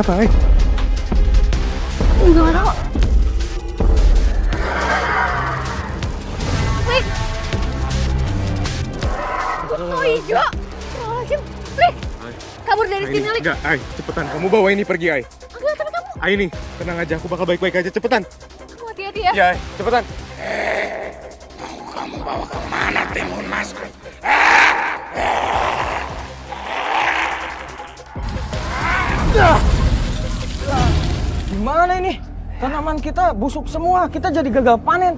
Kenapa, Enggak tahu. Flik. Oh hijau. Flik. Kabur dari sini, Lik. Enggak, cepetan. Kamu bawa ini pergi, Enggak, tapi kamu. Nih, tenang aja. Aku bakal baik-baik aja. Cepetan. Kamu hati-hati ya. Ya, cepetan. Kamu bawa kemana Timun Mas? Gimana ini? Tanaman kita busuk semua, kita jadi gagal panen.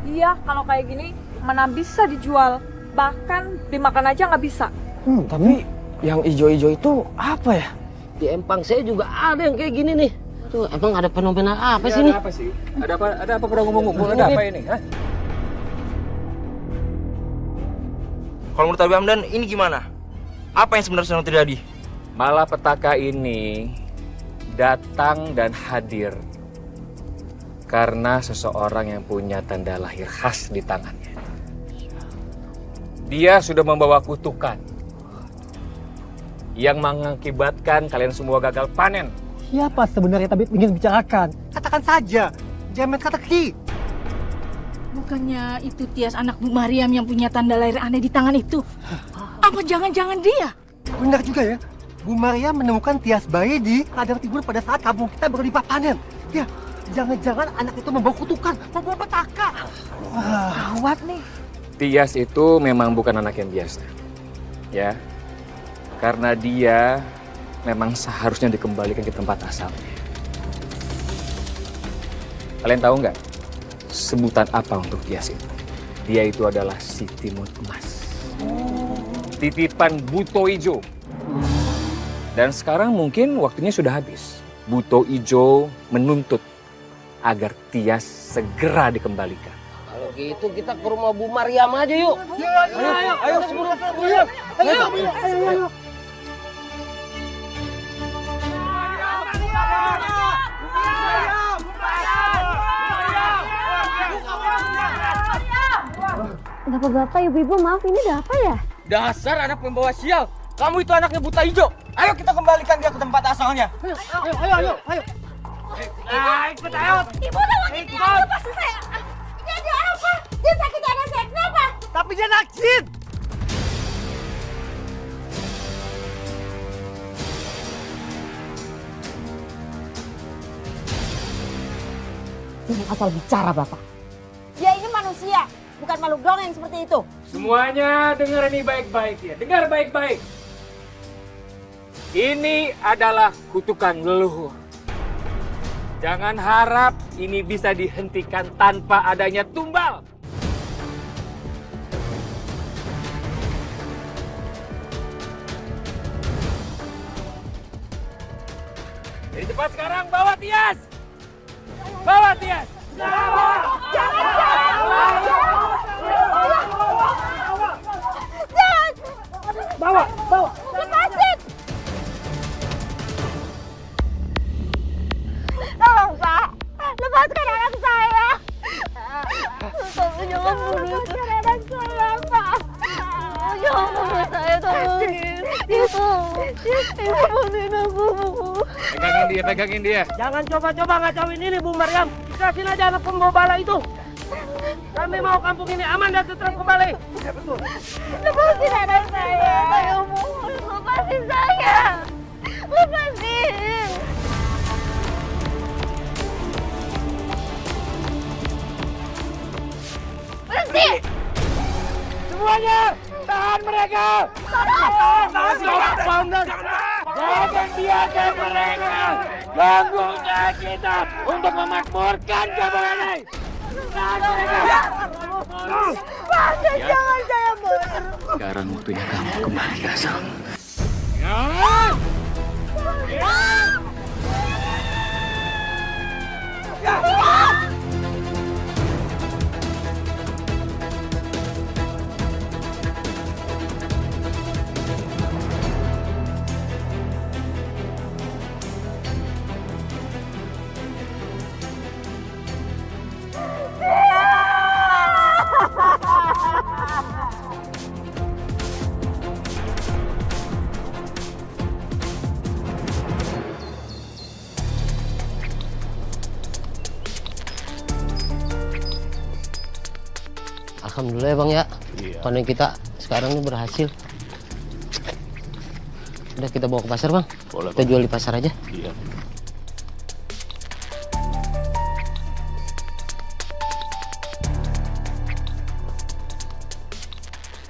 Iya, kalau kayak gini mana bisa dijual. Bahkan dimakan aja nggak bisa. Tapi yang ijo-ijo itu apa ya? Di empang saya juga ada yang kayak gini nih. Tuh, emang ada fenomena apa sih nih? Ada apa sih? Ada apa pada ngomong-ngomong? Ada apa ini? Hah? Kalau menurut Abi Hamdan, ini gimana? Apa yang sebenarnya sedang terjadi? Malapetaka ini datang dan hadir karena seseorang yang punya tanda lahir khas di tangannya. Dia sudah membawa kutukan yang mengakibatkan kalian semua gagal panen. Siapa sebenarnya Tabib ingin bicarakan? Katakan saja, jamet kata ki. Bukannya itu Tias anak Bu Mariam yang punya tanda lahir aneh di tangan itu? Apa jangan-jangan dia? Benar juga ya. Bu Maria menemukan Tias bayi di ladang timun pada saat kampung kita berlimpah panen. Ya, jangan-jangan anak itu membawa kutukan, membawa petaka. Gawat nih. Tias itu memang bukan anak yang biasa. Ya. Karena dia memang seharusnya dikembalikan ke tempat asalnya. Kalian tahu nggak sebutan apa untuk Tias itu? Dia itu adalah si timun emas. Titipan Buto Ijo. Dan sekarang mungkin waktunya sudah habis. Buto Ijo menuntut agar Tias segera dikembalikan. Kalau gitu kita ke rumah Bu Mariam aja yuk. Ayo, sebelum ayo. Bapak-bapak, ibu-ibu, maaf ini ada apa ya? Dasar anak pembawa sial. Kamu itu anaknya buta hijau. Ayo kita kembalikan dia ke tempat asalnya. Ayo. Ikut ayo. Ibu tolong ini aku pasti saya. Ini ada apa? Dia sakit anak saya, kenapa? Tapi dia naksin. Jangan asal bicara, Bapak. Dia ini manusia, bukan makhluk dongeng seperti itu. Semuanya dengar ini baik-baik ya. Dengar baik-baik. Ini adalah kutukan leluhur. Jangan harap ini bisa dihentikan tanpa adanya tumbal. Jadi cepat sekarang bawa Tias. Bawa Tias. Bawa. Lepasin. Tolong, Pak. Lepaskan anak saya. Tolong jangan bunuh anak saya, Pak. Jangan bunuh saya, tolongin. Ibu bantuin aku. Pegangin dia. Jangan coba-coba ngacauin ini Bu Mariam. Dikasihin aja anak pembawa bala itu. Kami mau kampung ini aman dan tentram kembali. Ya betul. Lepasin anak saya. Saya mohon, lepasin saya. Lepasin. Berhenti. Semuanya, tahan mereka. Jangan biarkan mereka ganggu usaha kita untuk memakmurkan kampung ini. Tahan mereka. Pak, jangan saya mundur. Sekarang waktunya kamu kembali ke asal. Alhamdulillah ya bang ya. Panen kita sekarang ini berhasil. Udah kita bawa ke pasar bang. Boleh, Kita jual di pasar aja. Iya.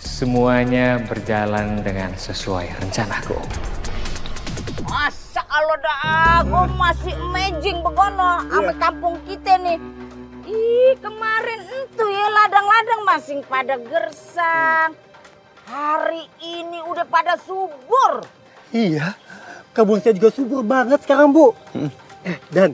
Semuanya berjalan dengan sesuai rencanaku. Masa kalau dah aku masih amazing begono sama kampung kita nih. Ih, kemarin itu ya ladang-ladang masing pada gersang. Hari ini udah pada subur. Iya, kebun saya juga subur banget sekarang, Bu. Dan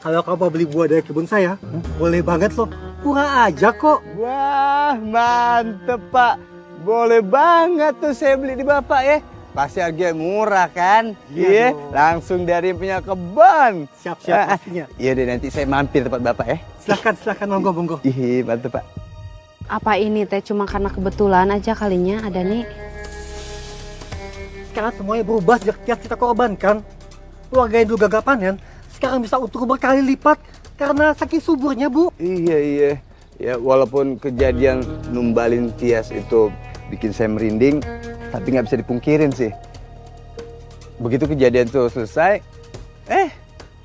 kalau kamu beli buah dari kebun saya, boleh banget loh. Murah aja kok. Wah, mantep Pak. Boleh banget tuh saya beli di Bapak ya. Pasti harganya murah kan? Iya dong. Langsung dari punya kebun. Siap-siap pastinya. Iya deh, nanti saya mampir tempat Bapak ya. Silahkan, monggo. Ih, mantep Pak. Apa ini teh cuma karena kebetulan aja kalinya ada nih? Sekarang semuanya berubah sejak Tias kita korbankan. Keluarga yang dulu gagal panen, sekarang bisa untung berkali lipat karena saking suburnya, Bu. Iya. Ya, walaupun kejadian numbalin Tias itu bikin saya merinding, tapi nggak bisa dipungkirin sih. Begitu kejadian itu selesai,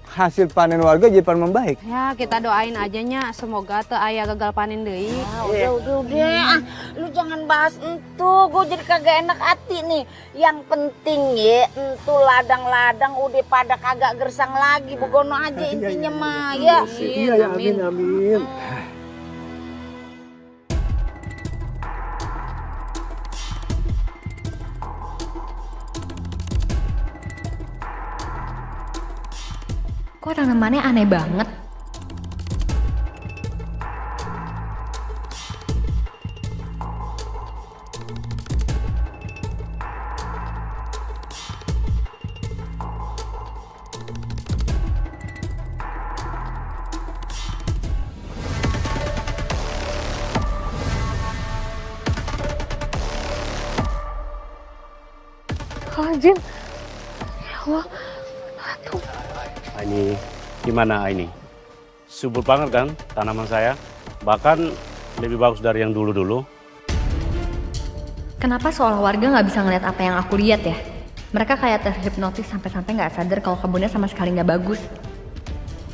hasil panen warga jadi panen membaik. Ya kita doain aja nya semoga teu aya gagal panen deui. Udah. Lu jangan bahas itu, gue jadi kagak enak hati nih. Yang penting ya, itu ladang-ladang udah pada kagak gersang lagi. Begono aja intinya mah ya. Iya, amin. Kok orang namanya aneh banget? Jin. Ya Allah. Aduh. Ini gimana ini? Subur banget kan tanaman saya? Bahkan lebih bagus dari yang dulu-dulu. Kenapa seolah warga nggak bisa ngeliat apa yang aku lihat ya? Mereka kayak terhipnotis sampai-sampai nggak sadar kalau kebunnya sama sekali nggak bagus.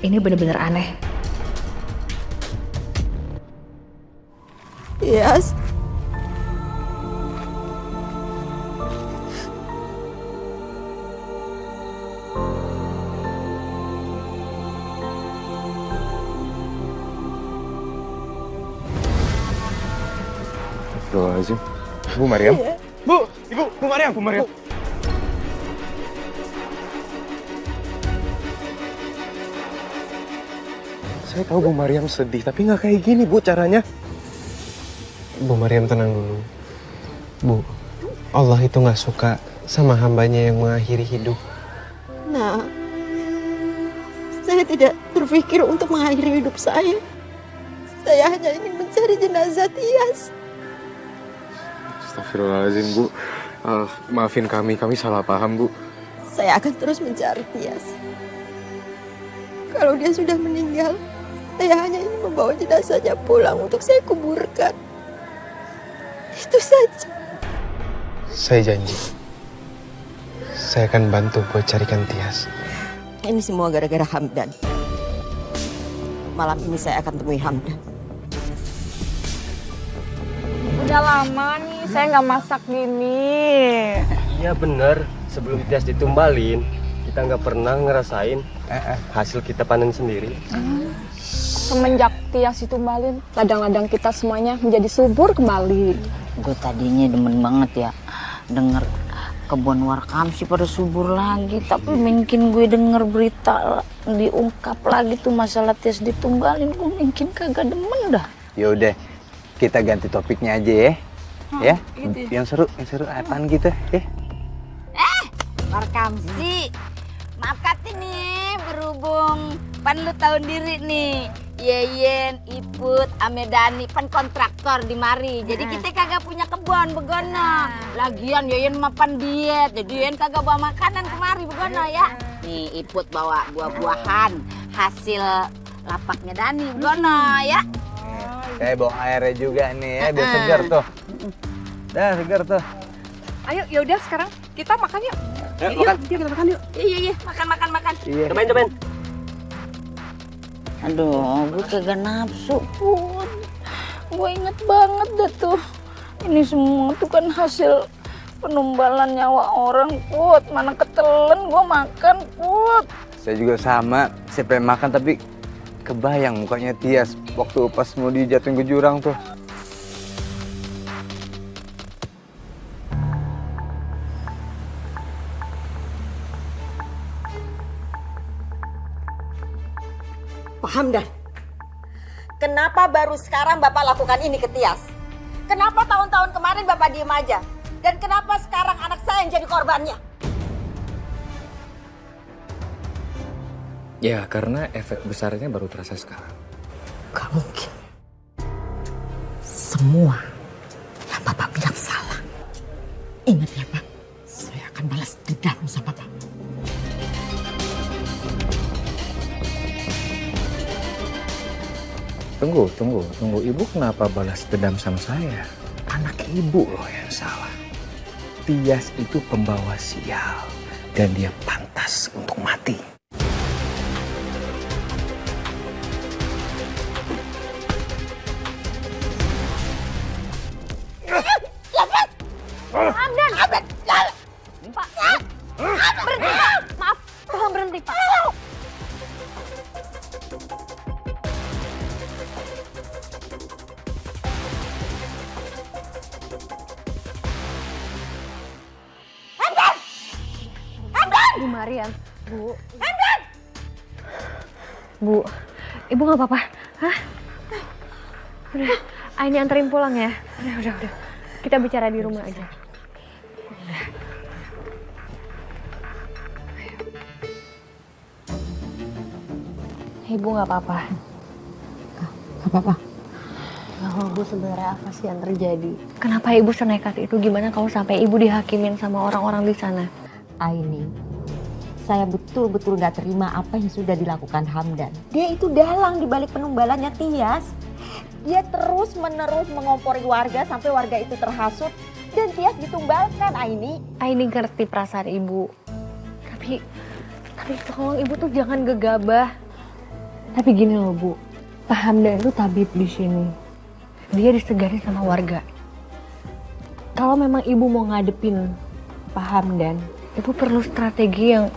Ini bener-bener aneh. Yes. Astagfirullahaladzim. Bu Mariam? Bu Mariam. Saya tahu Bu Mariam sedih, tapi nggak kayak gini Bu caranya. Bu Mariam tenang dulu. Bu, Allah itu nggak suka sama hambanya yang mengakhiri hidup. Nah, saya tidak berpikir untuk mengakhiri hidup saya. Saya hanya ingin mencari jenazah Tias. Astagfirullahaladzim Bu. Maafin kami salah paham Bu. Saya akan terus mencari Tias. Kalau dia sudah meninggal, saya hanya ingin membawa jenazahnya pulang untuk saya kuburkan. Itu saja. Saya janji. Saya akan bantu buat carikan Tias. Ini semua gara-gara Hamdan. Malam ini saya akan temui Hamdan. Udah lama nih saya nggak masak gini. Iya bener, sebelum Tias ditumbalin, kita nggak pernah ngerasain hasil kita panen sendiri. Semenjak Tias ditumbalin, ladang-ladang kita semuanya menjadi subur kembali. Gue tadinya demen banget ya denger kebun warkam sih pada subur lagi. Tapi mungkin gue denger berita diungkap lagi tuh masalah Tias ditumbalin, gue mungkin kagak demen dah. Yaudah, kita ganti topiknya aja ya. Ya, gitu. Yang seru apaan gitu ya? Warkam sih, maaf kati nih berhubung pan lu tahun diri nih. Yeyen, Iput, Amedani pan kontraktor di mari. Jadi kita kagak punya kebun begono. Lagian Yeyen mapan diet, jadi Yeyen kagak bawa makanan kemari begono ya. Nih Iput bawa buah-buahan hasil lapaknya Dani begono ya. Saya bawa airnya juga nih ya, biar segar tuh. Dah, segar tuh. Ayo, yaudah sekarang kita makan yuk. Makan. Yuk kita makan yuk. Iya, makan. Iya. Cobain. Aduh, gue kagak nafsu, Put. Gue inget banget dah tuh. Ini semua tuh kan hasil penumbalan nyawa orang, Put. Mana ketelen gue makan, Put. Saya juga sama, saya pengen makan tapi kebayang mukanya Tias waktu pas mau dijatuhin ke jurang tuh. Pak Hamdan, kenapa baru sekarang Bapak lakukan ini ke Tias? Kenapa tahun-tahun kemarin Bapak diem aja? Dan kenapa sekarang anak saya yang jadi korbannya? Ya, karena efek besarnya baru terasa sekarang. Gak mungkin. Semua yang Bapak bilang salah. Ingat ya Pak, saya akan balas dendam sama Bapak. Tunggu. Ibu kenapa balas dendam sama saya? Anak ibu loh yang salah. Tias itu pembawa sial. Dan dia pantas untuk mati. Hamdan! Pak! Berhenti, Pak! Maaf, tolong berhenti, Pak. Bu Mariam, Bu. Bu, Ibu nggak apa-apa? Hah? Udah, Aini anterin pulang ya. Udah. Kita bicara di rumah aja. Ibu nggak apa-apa. Gak apa-apa. Oh, Bu, sebenarnya apa sih yang terjadi? Kenapa Ibu senekat itu? Gimana kalau sampai Ibu dihakimin sama orang-orang di sana? Aini, saya betul-betul gak terima apa yang sudah dilakukan Hamdan. Dia itu dalang di balik penumbalannya Tias. Dia terus-menerus mengompori warga sampai warga itu terhasut dan Tias ditumbalkan, Aini. Aini ngerti perasaan Ibu. Tapi tolong Ibu tuh jangan gegabah. Tapi gini loh, Bu. Pak Hamdan itu tabib di sini. Dia disegani sama warga. Kalau memang Ibu mau ngadepin Pak Hamdan, Ibu perlu strategi yang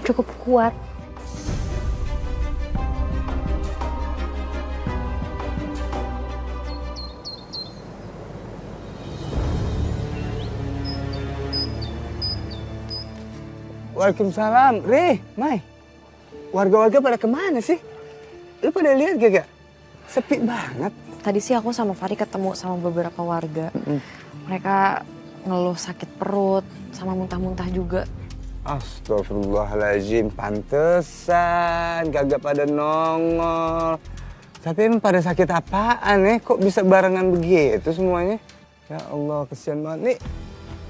cukup kuat. Waalaikumsalam, Rih, Mai. Warga-warga pada kemana sih? Lu pada lihat gak? Sepi banget. Tadi sih aku sama Fari ketemu sama beberapa warga. Mereka ngeluh sakit perut sama muntah-muntah juga. Astagfirullahaladzim, pantesan kagak pada nongol. Tapi emang pada sakit apaan ya? Kok bisa barengan begitu semuanya? Ya Allah, kesian banget. Nih,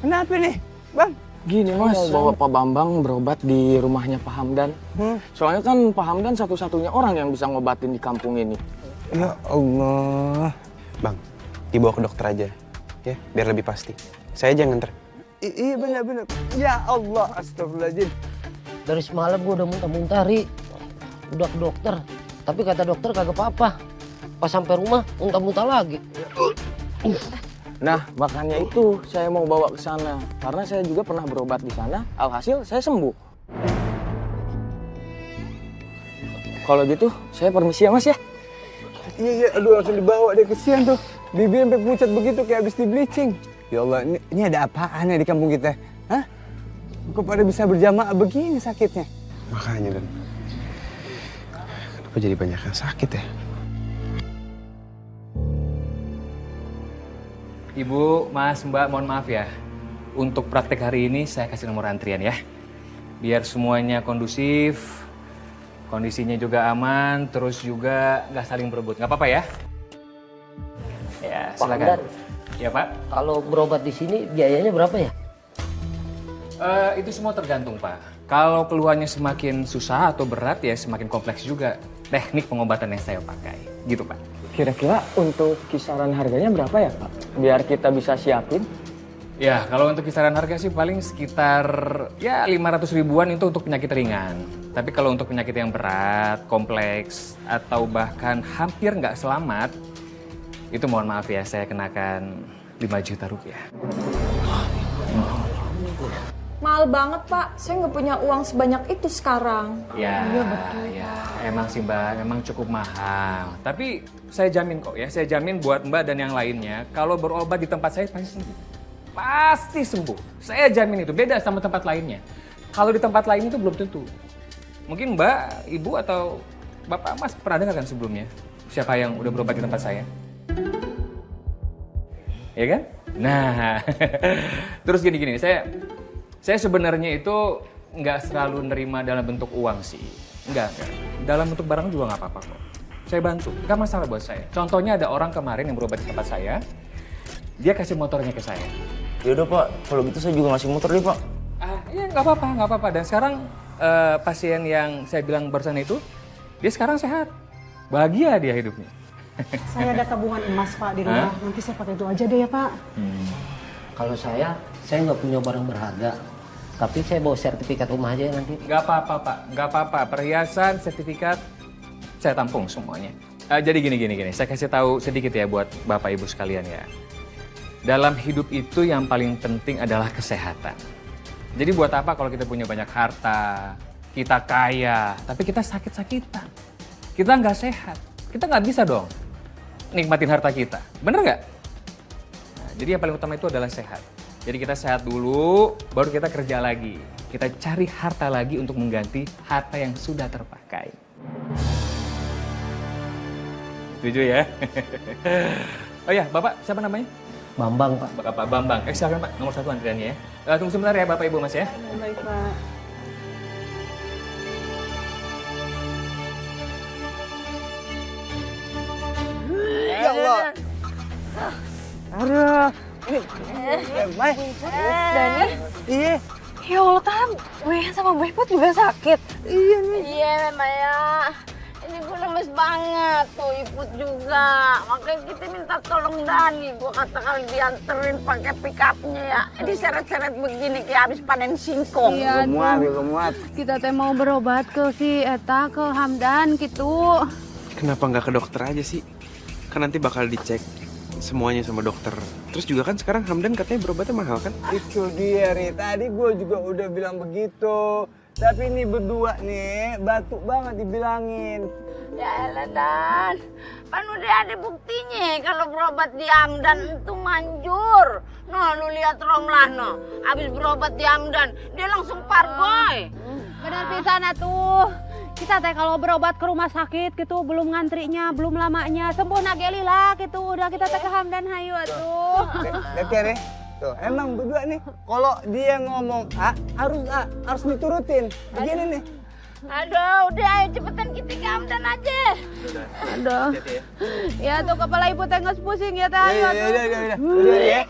kenapa nih, Bang? Gini Mas, bawa Pak Bambang berobat di rumahnya Pak Hamdan. Soalnya kan Pak Hamdan satu-satunya orang yang bisa ngobatin di kampung ini. Ya Allah. Bang, dibawa ke dokter aja, ya, biar lebih pasti. Saya aja nganter. Iya benar. Ya Allah, astagfirullahaladzim. Dari semalam gue udah muntah-muntah, Ri. Udah ke dokter, tapi kata dokter kagak apa-apa. Pas sampai rumah, muntah-muntah lagi. Nah, makanya itu saya mau bawa ke sana. Karena saya juga pernah berobat di sana, alhasil saya sembuh. Kalau gitu, saya permisi ya Mas ya. Iya, aduh langsung dibawa deh, kesian tuh. Bibir sampai pucat begitu kayak habis di bleaching. Ya Allah, ini ada apaan ya di kampung kita? Hah? Kok pada bisa berjamaah begini sakitnya? Makanya, Dan. Kenapa jadi banyak yang sakit ya? Ibu, Mas, Mbak, mohon maaf ya. Untuk praktek hari ini saya kasih nomor antrian ya. Biar semuanya kondusif, kondisinya juga aman, terus juga nggak saling berebut. Nggak apa-apa ya? Ya, silakan. Ya Pak. Kalau berobat di sini biayanya berapa ya? Itu semua tergantung Pak. Kalau keluhannya semakin susah atau berat ya semakin kompleks juga teknik pengobatan yang saya pakai. Gitu Pak. Kira-kira untuk kisaran harganya berapa ya Pak? Biar kita bisa siapin. Ya, kalau untuk kisaran harga sih paling sekitar ya 500 ribuan itu untuk penyakit ringan. Tapi kalau untuk penyakit yang berat, kompleks, atau bahkan hampir nggak selamat, itu mohon maaf ya, saya kenakan 5 juta rupiah. Mahal banget Pak, saya nggak punya uang sebanyak itu sekarang. Ya, ya, emang sih Mbak, memang cukup mahal. Tapi saya jamin kok ya, saya jamin buat Mbak dan yang lainnya, kalau berobat di tempat saya pasti sembuh. Pasti sembuh. Saya jamin itu, beda sama tempat lainnya. Kalau di tempat lain itu belum tentu. Mungkin Mbak, Ibu, atau Bapak Mas pernah dengar kan sebelumnya? Siapa yang udah berobat di tempat saya? Ya kan? Nah, terus gini-gini, saya sebenarnya itu nggak selalu nerima dalam bentuk uang sih. Enggak. Dalam bentuk barang juga nggak apa-apa kok. Saya bantu, nggak masalah buat saya. Contohnya ada orang kemarin yang berobat di tempat saya, dia kasih motornya ke saya. Yaudah Pak, kalau gitu saya juga ngasih motor deh Pak. Iya nggak apa-apa. Dan sekarang pasien yang saya bilang barusan itu, dia sekarang sehat. Bahagia dia hidupnya. Saya ada tabungan emas Pak di rumah, nanti saya pakai itu aja deh ya Pak. Kalau saya nggak punya barang berharga. Tapi saya bawa sertifikat rumah aja nanti. Nggak apa-apa Pak, nggak apa-apa. Perhiasan, sertifikat, saya tampung semuanya. Jadi gini. Saya kasih tahu sedikit ya buat Bapak Ibu sekalian ya. Dalam hidup itu yang paling penting adalah kesehatan. Jadi buat apa kalau kita punya banyak harta, kita kaya, tapi kita sakit-sakitan. Kita nggak sehat. Kita nggak bisa dong nikmatin harta kita. Bener nggak? Nah, jadi yang paling utama itu adalah sehat. Jadi kita sehat dulu, baru kita kerja lagi. Kita cari harta lagi untuk mengganti harta yang sudah terpakai. Setuju ya? Oh ya, Bapak siapa namanya? Bambang Pak. Bapak Bambang. Silakan Pak, nomor 1 antriannya ya. Tunggu sebentar ya Bapak Ibu Mas ya. Baik Pak. Ya Allah. Aduh. Mai. Dani? Iya. Ya Allah, Tam. Gue sama Bu Iput juga sakit. Iya nih. Iya Maya, ini gue lemes banget tuh, Iput juga. Makanya kita minta tolong Dani. Gue kata kali dianterin pakai pick-upnya ya. Diseret-seret begini kayak habis panen singkong. Iya, Muat. kita teh mau berobat ke si Eta, ke Hamdan gitu. Kenapa nggak ke dokter aja sih? Kan nanti bakal dicek semuanya sama dokter. Terus juga kan sekarang Hamdan katanya berobatnya mahal kan? Itu dia, Ri. Tadi gue juga udah bilang begitu. Tapi ini berdua nih, batuk banget dibilangin. Ya elah Dan, kan udah ada buktinya kalau berobat di Hamdan itu manjur. Noh, lu lihat Romlah noh, habis berobat di Hamdan, dia langsung parboy. Bener pisan atuh. Kita teh kalau berobat ke rumah sakit gitu belum ngantrinya, belum lamanya. Sembuh nageli lah gitu. Udah kita teh ke Hamdan hayu atuh. Lihat ya, Ri. Tuh, emang berdua nih, kalau dia ngomong A, harus diturutin. Begini nih. Aduh, udah ayo cepetan kita ke Hamdan aja. Aduh. Ya tuh kepala ibu teh geus pusing ya teh hayu atuh. Udah ya.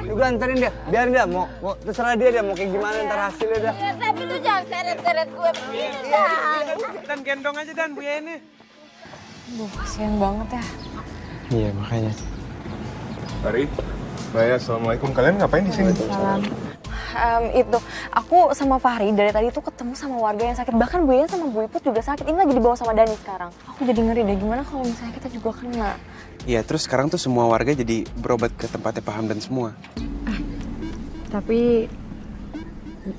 Juga anterin dia, biar dia mau terserah dia mau kayak gimana ntar hasilnya dah. Ya, tapi lu jangan seret-seret gue begini Dan. Dan gendong aja Dan Bu ini. Duh, kasihan banget ya. Iya makanya. Mari. Maya, assalamualaikum. Kalian ngapain di sini? Salam. Itu aku sama Fahri dari tadi tuh ketemu sama warga yang sakit, bahkan Bu Ian sama Bu Iput juga sakit. Ini lagi dibawa sama Dani sekarang. Aku jadi ngeri deh, gimana kalau misalnya kita juga kena. Iya, terus sekarang tuh semua warga jadi berobat ke tempatnya Pak Hamdan semua. Tapi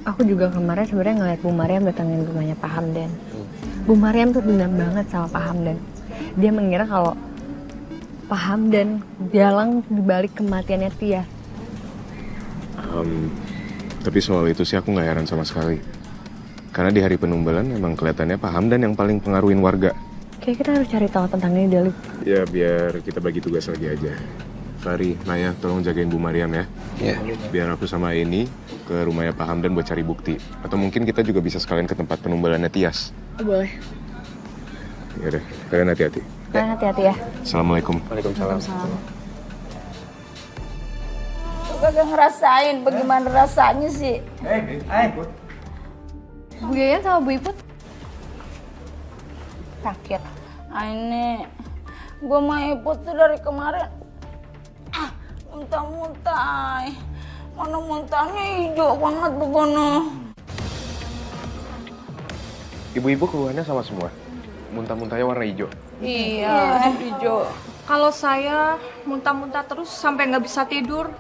aku juga kemarin sebenarnya ngeliat Bu Mariam datangin rumahnya Pak Hamdan. Bu Mariam tuh dendam banget sama Pak Hamdan. Dia mengira kalau Pak Hamdan dalang dibalik kematiannya Tia. Tapi soal itu sih aku nggak heran sama sekali. Karena di hari penumbalan emang kelihatannya Pak Hamdan yang paling pengaruhin warga. Kayak kita harus cari tahu tentang ini dulu. Ya biar kita bagi tugas lagi aja. Fahri, Maya, tolong jagain Bu Mariam ya. Iya. Biar aku sama ini ke rumahnya Pak Hamdan buat cari bukti. Atau mungkin kita juga bisa sekalian ke tempat penumbalannya Tias. Boleh. Yaudah, kalian hati-hati. Kalian hati-hati ya. Assalamualaikum. Waalaikumsalam. Lu kagak ngerasain bagaimana rasanya sih. Bu Yayan sama Bu Iput sakit. Ini Gue mah Iput tuh dari kemarin muntah-muntah. Mana muntahnya hijau banget begini. Ibu-ibu keluhannya sama semua. Muntah-muntahnya warna hijau. Iya, hijau. Kalau saya muntah-muntah terus sampai nggak bisa tidur.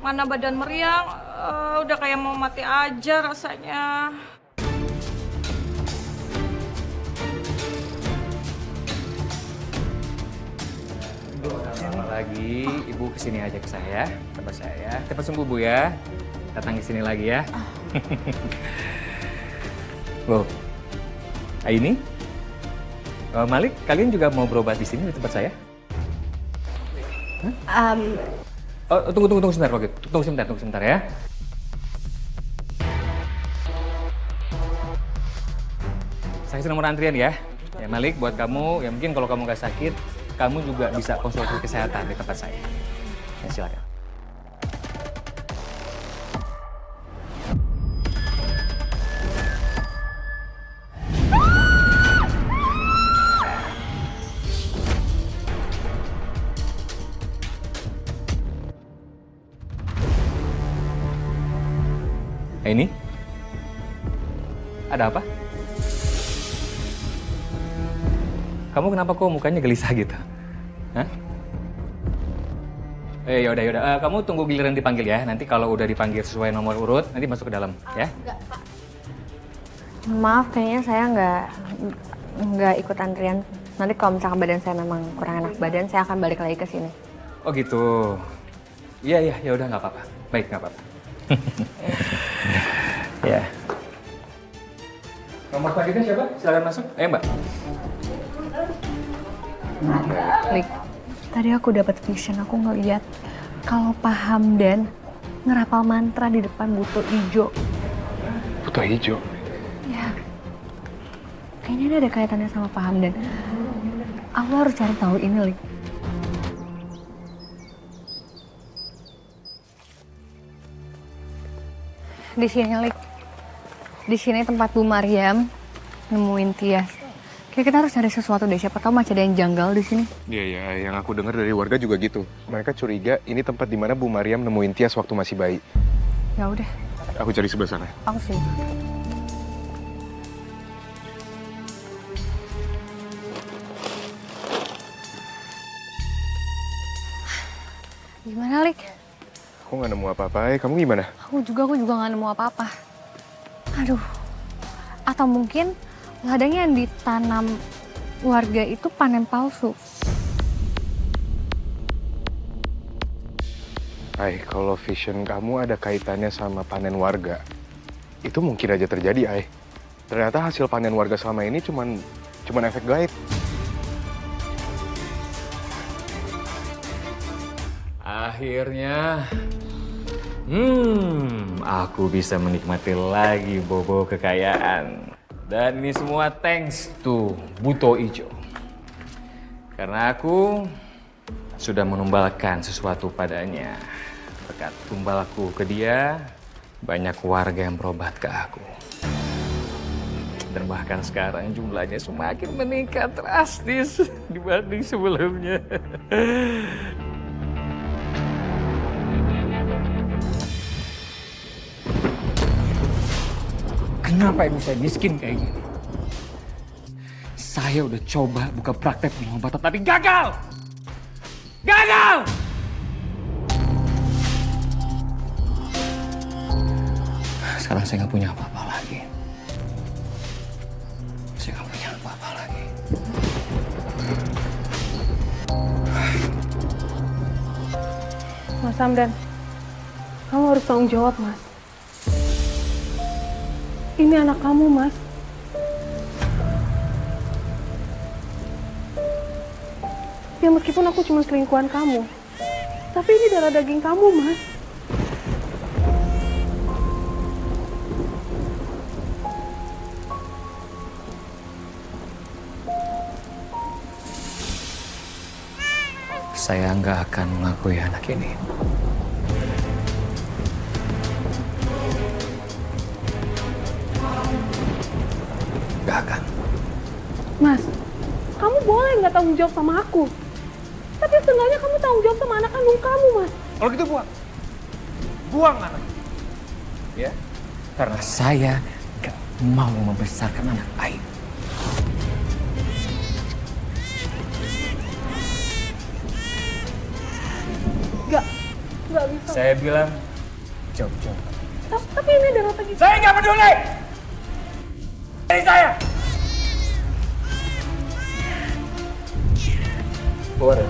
Mana badan meriang, udah kayak mau mati aja rasanya. Selamat lagi, Ibu kesini aja ke saya, tempat saya. Cepat sembuh Bu ya. Datang ke sini lagi ya. Loh, Aini, Malik, kalian juga mau berobat di sini di tempat saya? Oh, tunggu sebentar, Pak. Tunggu sebentar ya. Saya kasih nomor antrian ya. Ya Malik, buat kamu, ya mungkin kalau kamu nggak sakit, kamu juga bisa konsultasi kesehatan di tempat saya. Ya, silakan. Ini? Ada apa? Kamu kenapa kok mukanya gelisah gitu? Hah? Yaudah. Kamu tunggu giliran dipanggil ya. Nanti kalau udah dipanggil sesuai nomor urut, nanti masuk ke dalam, ya? Maaf, kayaknya saya nggak ikut antrian. Nanti kalau misalkan badan saya memang kurang enak badan, saya akan balik lagi ke sini. Oh gitu. Iya, ya udah nggak apa-apa. Baik, nggak apa-apa. Ya. Nomor selanjutnya siapa? Silakan masuk. Ayo Mbak. Lik, tadi aku dapat vision, aku ngeliat kalau Pak Hamdan ngerapal mantra di depan buto hijau. Buto hijau? Ya, kayaknya ini ada kaitannya sama Pak Hamdan. Aku harus cari tahu ini, Lik. Di sini, Lik. Di sini tempat Bu Maryam nemuin Tias. Kayak kita harus cari sesuatu deh, siapa tahu masih ada yang janggal di sini. Iya, yang aku dengar dari warga juga gitu. Mereka curiga ini tempat di mana Bu Maryam nemuin Tias waktu masih bayi. Ya udah. Aku cari sebelah sana. Aku sih. Gimana, Lik? Aku nggak nemu apa-apa. Kamu gimana? Aku juga nggak nemu apa-apa. Aduh. Atau mungkin ladang yang ditanam warga itu panen palsu. Kalau vision kamu ada kaitannya sama panen warga, itu mungkin aja terjadi, Ternyata hasil panen warga selama ini cuman efek gaib. Akhirnya, aku bisa menikmati lagi bobo kekayaan. Dan ini semua thanks to Buto Ijo. Karena aku sudah menumbalkan sesuatu padanya. Berkat tumbalku ke dia, banyak warga yang berobat ke aku. Dan bahkan sekarang jumlahnya semakin meningkat drastis dibanding sebelumnya. Kenapa ibu saya miskin kayak gini? Saya udah coba buka praktek pengobatan tapi gagal! Gagal! Sekarang saya nggak punya apa-apa lagi. Saya nggak punya apa-apa lagi. Mas Hamdan, kamu harus tanggung jawab, Mas. Ini anak kamu, Mas. Ya meskipun aku cuma selingkuhan kamu, tapi ini darah daging kamu, Mas. Saya nggak akan mengakui anak ini. Mas, kamu boleh nggak tanggung jawab sama aku. Tapi seenggaknya kamu tanggung jawab sama anak kandung kamu, Mas. Kalau gitu buang. Buang anak. Ya, karena saya gak mau membesarkan anak Ayu. Nggak bisa. Saya bilang jauh-jauh. Tapi ini darah lagi. Saya nggak peduli. Ini saya. Keluar ya.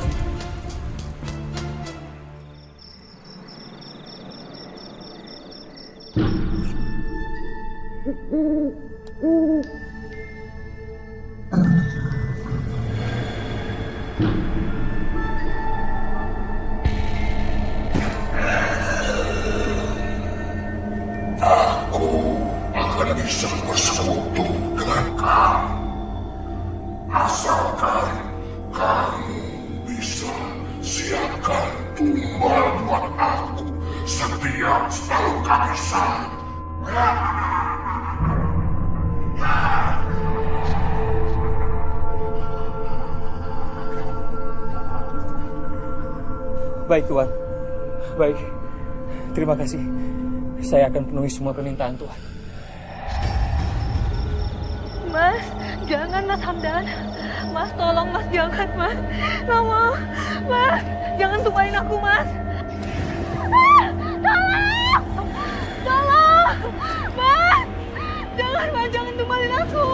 Aku akan bisa bersekutu dengan kamu. Asalkan kamu bisa siapkan tumbal buat aku setiap setahun kehabisan. Baik Tuhan. Baik. Terima kasih. Saya akan penuhi semua permintaan Tuhan. Mas, jangan Mas Hamdan. Mas, tolong Mas, jangan Mas. Nggak mau. Mas, jangan tumbalin aku Mas. Ah, tolong! Tolong! Mas! Jangan Mas, jangan tumbalin aku.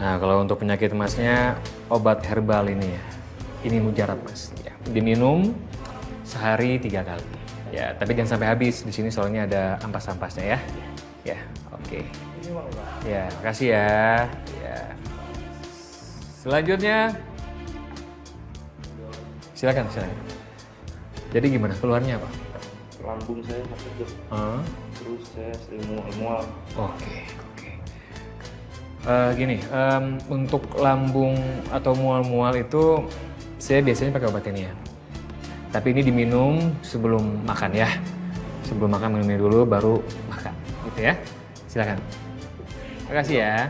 Nah, kalau untuk penyakit Masnya, obat herbal ini ya. Ini mujarab Mas. Ya, diminum sehari 3 kali. Ya, tapi jangan sampai habis. Di sini soalnya ada ampas-ampasnya ya. Ya, oke. Ya, makasih ya. Ya. Selanjutnya, silakan. Jadi gimana? Keluarnya apa? Lambung saya sakit tuh. Terus saya sering mual-mual. Oke. Gini, untuk lambung atau mual-mual itu saya biasanya pakai obat ini ya. Tapi ini diminum sebelum makan ya. Sebelum makan minum dulu baru makan, gitu ya. Silakan. Makasih ya.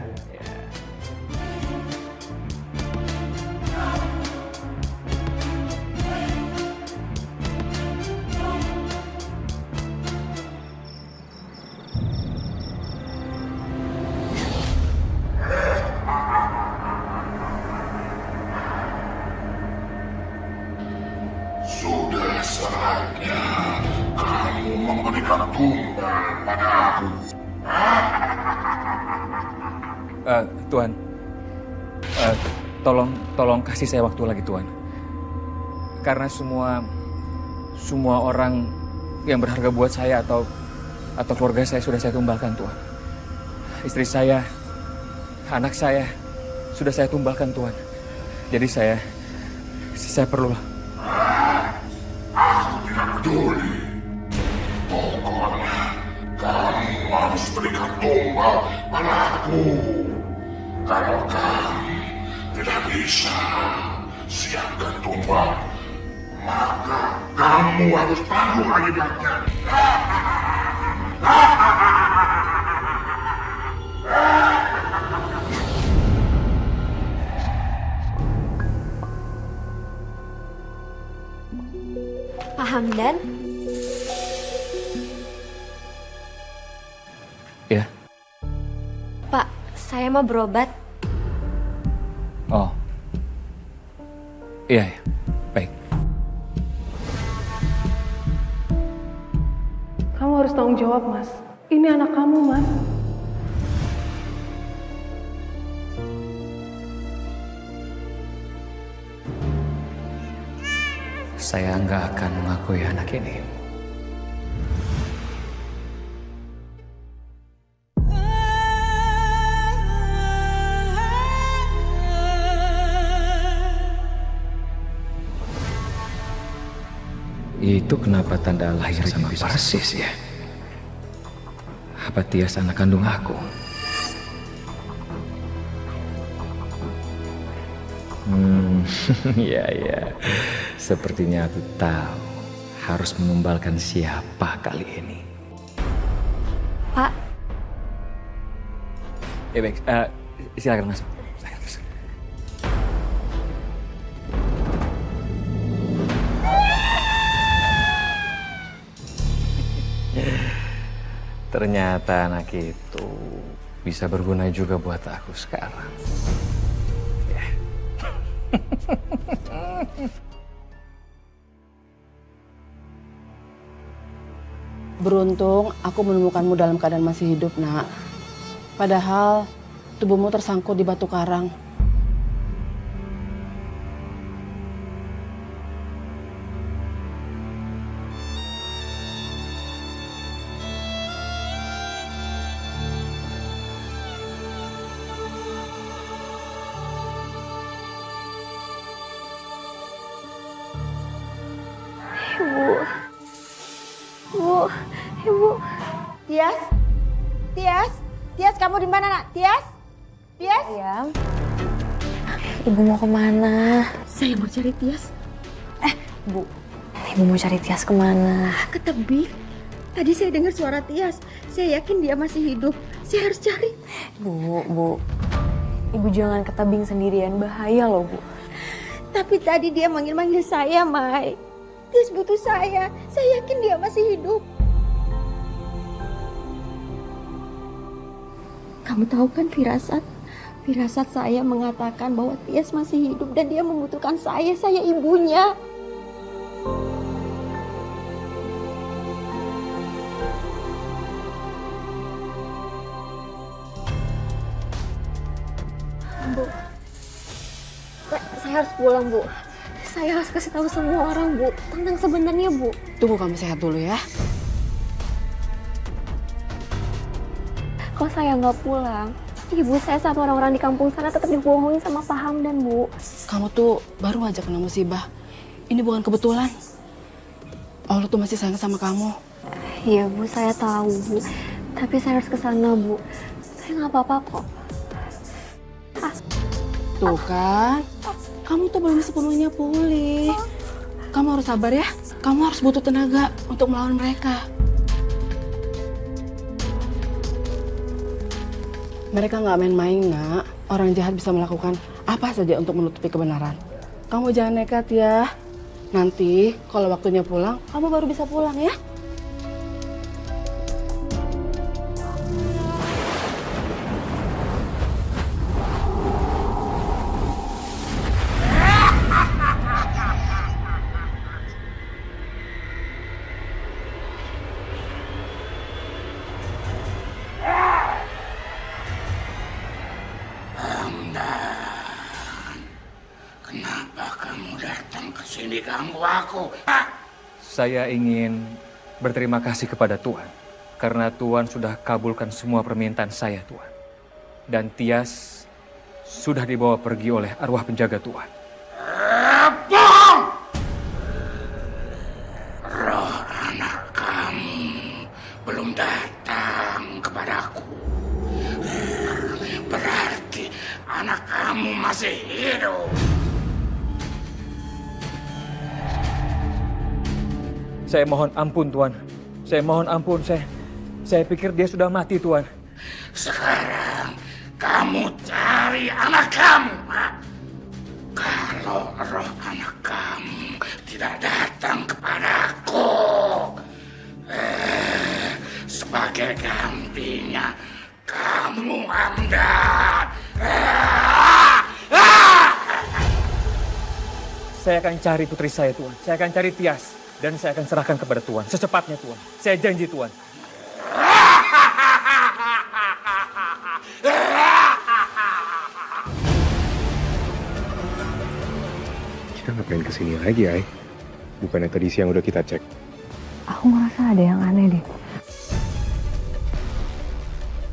Sudah saatnya kamu memberikan tumbal pada aku. Tuhan, tolong kasih saya waktu lagi Tuhan. Karena semua orang yang berharga buat saya atau keluarga saya sudah saya tumbalkan Tuhan. Istri saya, anak saya sudah saya tumbalkan Tuhan. Jadi saya perlu. Aku tidak peduli. Pokoknya kamu harus berikan tumbal pada aku. Kalau kamu tidak bisa siapkan tumbal, maka kamu harus tanggung akibatnya. Pak Hamdan? Ya. Pak, saya mau berobat. Oh. Iya, ya. Baik. Kamu harus tanggung jawab, Mas. Ini anak kamu, Mas. Saya nggak akan mengakui anak ini. Itu kenapa tanda lahir sama persis ya? Apa Tias anak kandung aku? Ya. Sepertinya aku tahu harus mengumbalkan siapa kali ini. Pak. Ya baik, silakan masuk. Ternyata anak itu bisa berguna juga buat aku sekarang. Ya. Beruntung aku menemukanmu dalam keadaan masih hidup, Nak. Padahal tubuhmu tersangkut di batu karang. Ibu. Tias, kamu di mana, Nak? Tias? Iya. Ibu mau kemana? Saya mau cari Tias. Bu. Ibu mau cari Tias kemana? Ke tebing. Tadi saya dengar suara Tias. Saya yakin dia masih hidup. Saya harus cari. Bu. Ibu jangan ke tebing sendirian, bahaya loh, Bu. Tapi tadi dia manggil-manggil saya, Mai. Tias butuh saya. Saya yakin dia masih hidup. Kamu tahu kan firasat? Firasat saya mengatakan bahwa Tias masih hidup dan dia membutuhkan saya ibunya. Bu, saya harus pulang, Bu. Saya harus kasih tahu semua orang, Bu, tentang sebenarnya, Bu. Tunggu kamu sehat dulu ya. Kalau saya nggak pulang, ibu saya sama orang-orang di kampung sana tetap dibohongin sama Pak Hamdan, Bu. Kamu tuh baru aja kena musibah. Ini bukan kebetulan. Allah tuh masih sayang sama kamu. Iya, Bu, saya tahu, Bu. Tapi saya harus ke sana, Bu. Saya nggak apa-apa kok. Tuh kan, kamu tuh belum sepenuhnya pulih. Kamu harus sabar ya. Kamu harus butuh tenaga untuk melawan mereka. Mereka nggak main-main, Nak. Orang jahat bisa melakukan apa saja untuk menutupi kebenaran. Kamu jangan nekat ya. Nanti kalau waktunya pulang, kamu baru bisa pulang ya. Saya ingin berterima kasih kepada Tuhan karena Tuhan sudah kabulkan semua permintaan saya, Tuhan. Dan Tias sudah dibawa pergi oleh arwah penjaga Tuhan. Bohong! Roh anak kamu belum datang kepadaku. Berarti anak kamu masih hidup. Saya mohon ampun, Tuan. Saya mohon ampun. Saya pikir dia sudah mati, Tuan. Sekarang kamu cari anak kamu. Kalau roh anak kamu tidak datang kepadaku, sebagai gantinya kamu Hamdan. Saya akan cari putri saya, Tuan. Saya akan cari Tias. Dan saya akan serahkan kepada Tuan. Secepatnya, Tuan. Saya janji, Tuan. Kita ngapain kesini lagi, Ay? Bukannya tadi siang udah kita cek. Aku ngerasa ada yang aneh deh.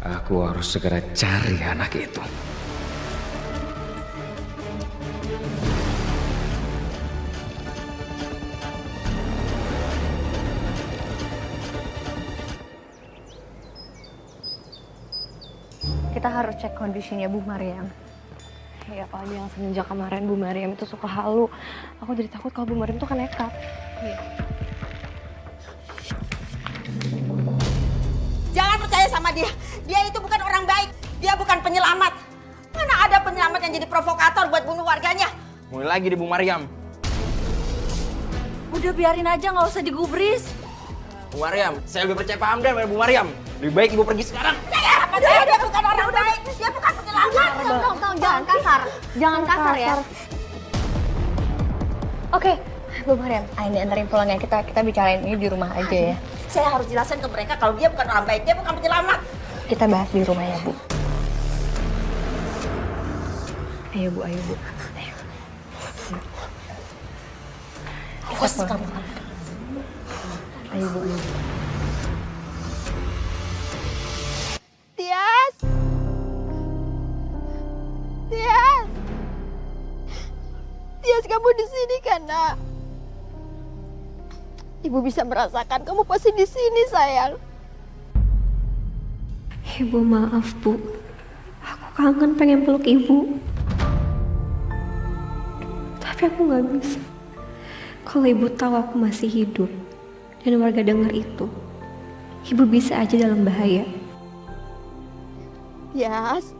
Aku harus segera cari anak itu. Kita harus cek kondisinya Bu Maryam. Ya apalagi yang semenjak kemarin Bu Maryam itu suka halu. Aku jadi takut kalau Bu Maryam tuh kan nekat. Jangan percaya sama dia. Dia itu bukan orang baik. Dia bukan penyelamat. Mana ada penyelamat yang jadi provokator buat bunuh warganya? Mulai lagi di Bu Maryam. Udah biarin aja, nggak usah digubris. Bu Maryam, saya lebih percaya Pak Hamdan daripada Bu Maryam. Lebih baik Ibu pergi sekarang. Dia bukan orang baik. Dia bukan penyelamat. Tolong, jangan kasar. Jangan kasar ya. Oke, Bu Maryam, ini anterin pulang ya. Kita bicarain ini di rumah aja ya. Saya harus jelasin ke mereka kalau dia bukan orang baik. Dia bukan penyelamat. Kita bahas di rumah ya, Bu. Ayo, Bu. Ayo. Awas kamu. Ayo, Bu. Tias. Tias. Tias, kamu di sini kan, Nak? Ibu bisa merasakan kamu pasti di sini, sayang. Ibu maaf, Bu. Aku kangen pengen peluk Ibu. Tapi aku nggak bisa. Kalau Ibu tahu aku masih hidup dan warga dengar itu, Ibu bisa aja dalam bahaya. Tias.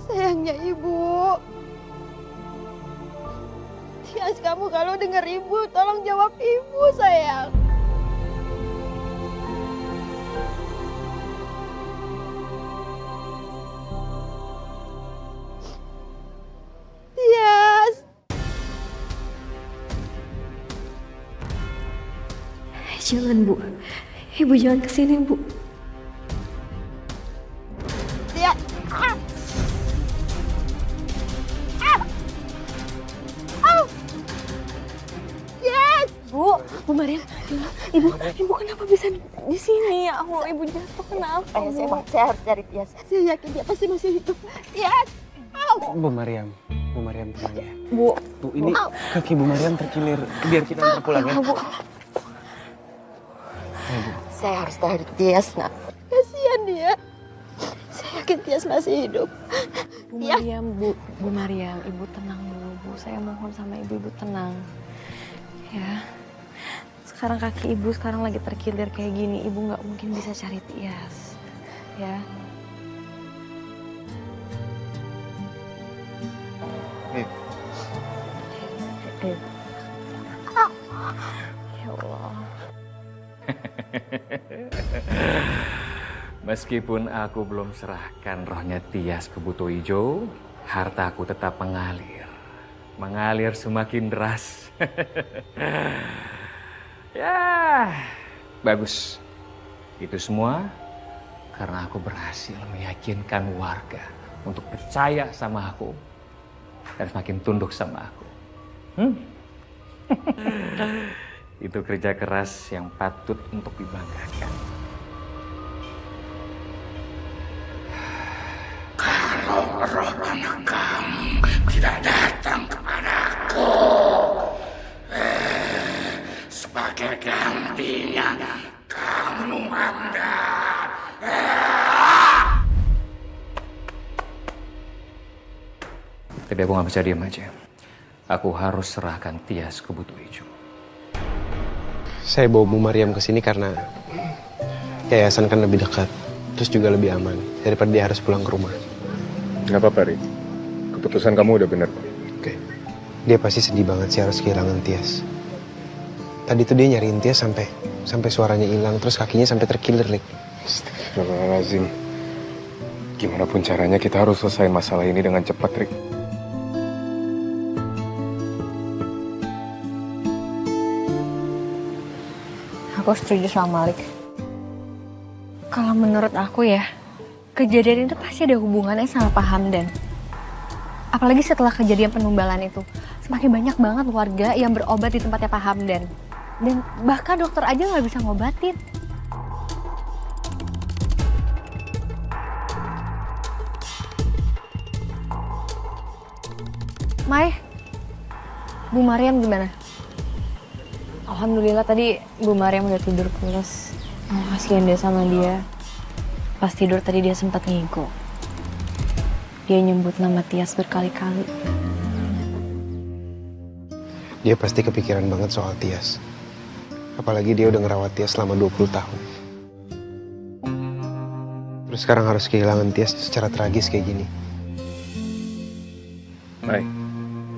Sayangnya Ibu. Tias, kamu kalau dengar Ibu, tolong jawab Ibu, sayang. Tias. Jangan, Bu. Ibu jangan kesini, Bu. Tias. Bu Maryam, Ibu kenapa bisa di sini? Ibu jatuh kenapa? Saya harus cari Tias. Saya yakin dia pasti masih hidup. Tias. Bu Maryam tenang ya. Bu, ini kaki Bu Maryam terkilir. Biar kita antar pulang ya. Bu. Ayo, Bu. Saya harus cari Tias, Nak. Kasihan dia. Saya yakin Tias masih hidup. Bu Maryam, Bu Maryam, Ibu tenang dulu, Bu. Saya mohon sama Ibu tenang. Ya. Sekarang kaki Ibu sekarang lagi terkilir kayak gini. Ibu nggak mungkin bisa cari Tias. Ya. Ya Allah. Meskipun aku belum serahkan rohnya Tias ke Buto Ijo, hartaku tetap mengalir. Mengalir semakin deras. Ya, bagus. Itu semua karena aku berhasil meyakinkan warga untuk percaya sama aku dan semakin tunduk sama aku. Itu kerja keras yang patut untuk dibanggakan. Kalau roh anak kamu tidak datang kepadaku, sebagai gantinya kamu Anda. Tapi aku nggak bisa diam aja. Aku harus serahkan Tias ke Buto Ijo. Saya bawa Bu Maryam ke sini karena yayasan kan lebih dekat, terus juga lebih aman daripada dia harus pulang ke rumah. Nggak apa-apa, Rik. Keputusan kamu udah benar. Oke. Dia pasti sedih banget sih harus kehilangan Tias. Tadi tuh dia nyariin Tias sampai suaranya hilang, terus kakinya sampai terkilir, Rik. Astagfirullahaladzim. Gimana pun caranya kita harus selesaiin masalah ini dengan cepat, Rik. Aku setuju sama Malik. Kalau menurut aku ya, kejadian itu pasti ada hubungannya sama Pak Hamdan. Apalagi setelah kejadian penumbalan itu, semakin banyak banget warga yang berobat di tempatnya Pak Hamdan. Dan bahkan dokter aja nggak bisa ngobatin. Mai, Bu Mariam gimana? Alhamdulillah tadi Bu Mariam udah tidur pulas. Kasihan dia sama dia. Pas tidur tadi dia sempat ngigo. Dia nyebut nama Tias berkali-kali. Dia pasti kepikiran banget soal Tias. Apalagi dia udah ngerawat Tias selama 20 tahun. Terus sekarang harus kehilangan Tias secara tragis kayak gini. Hai,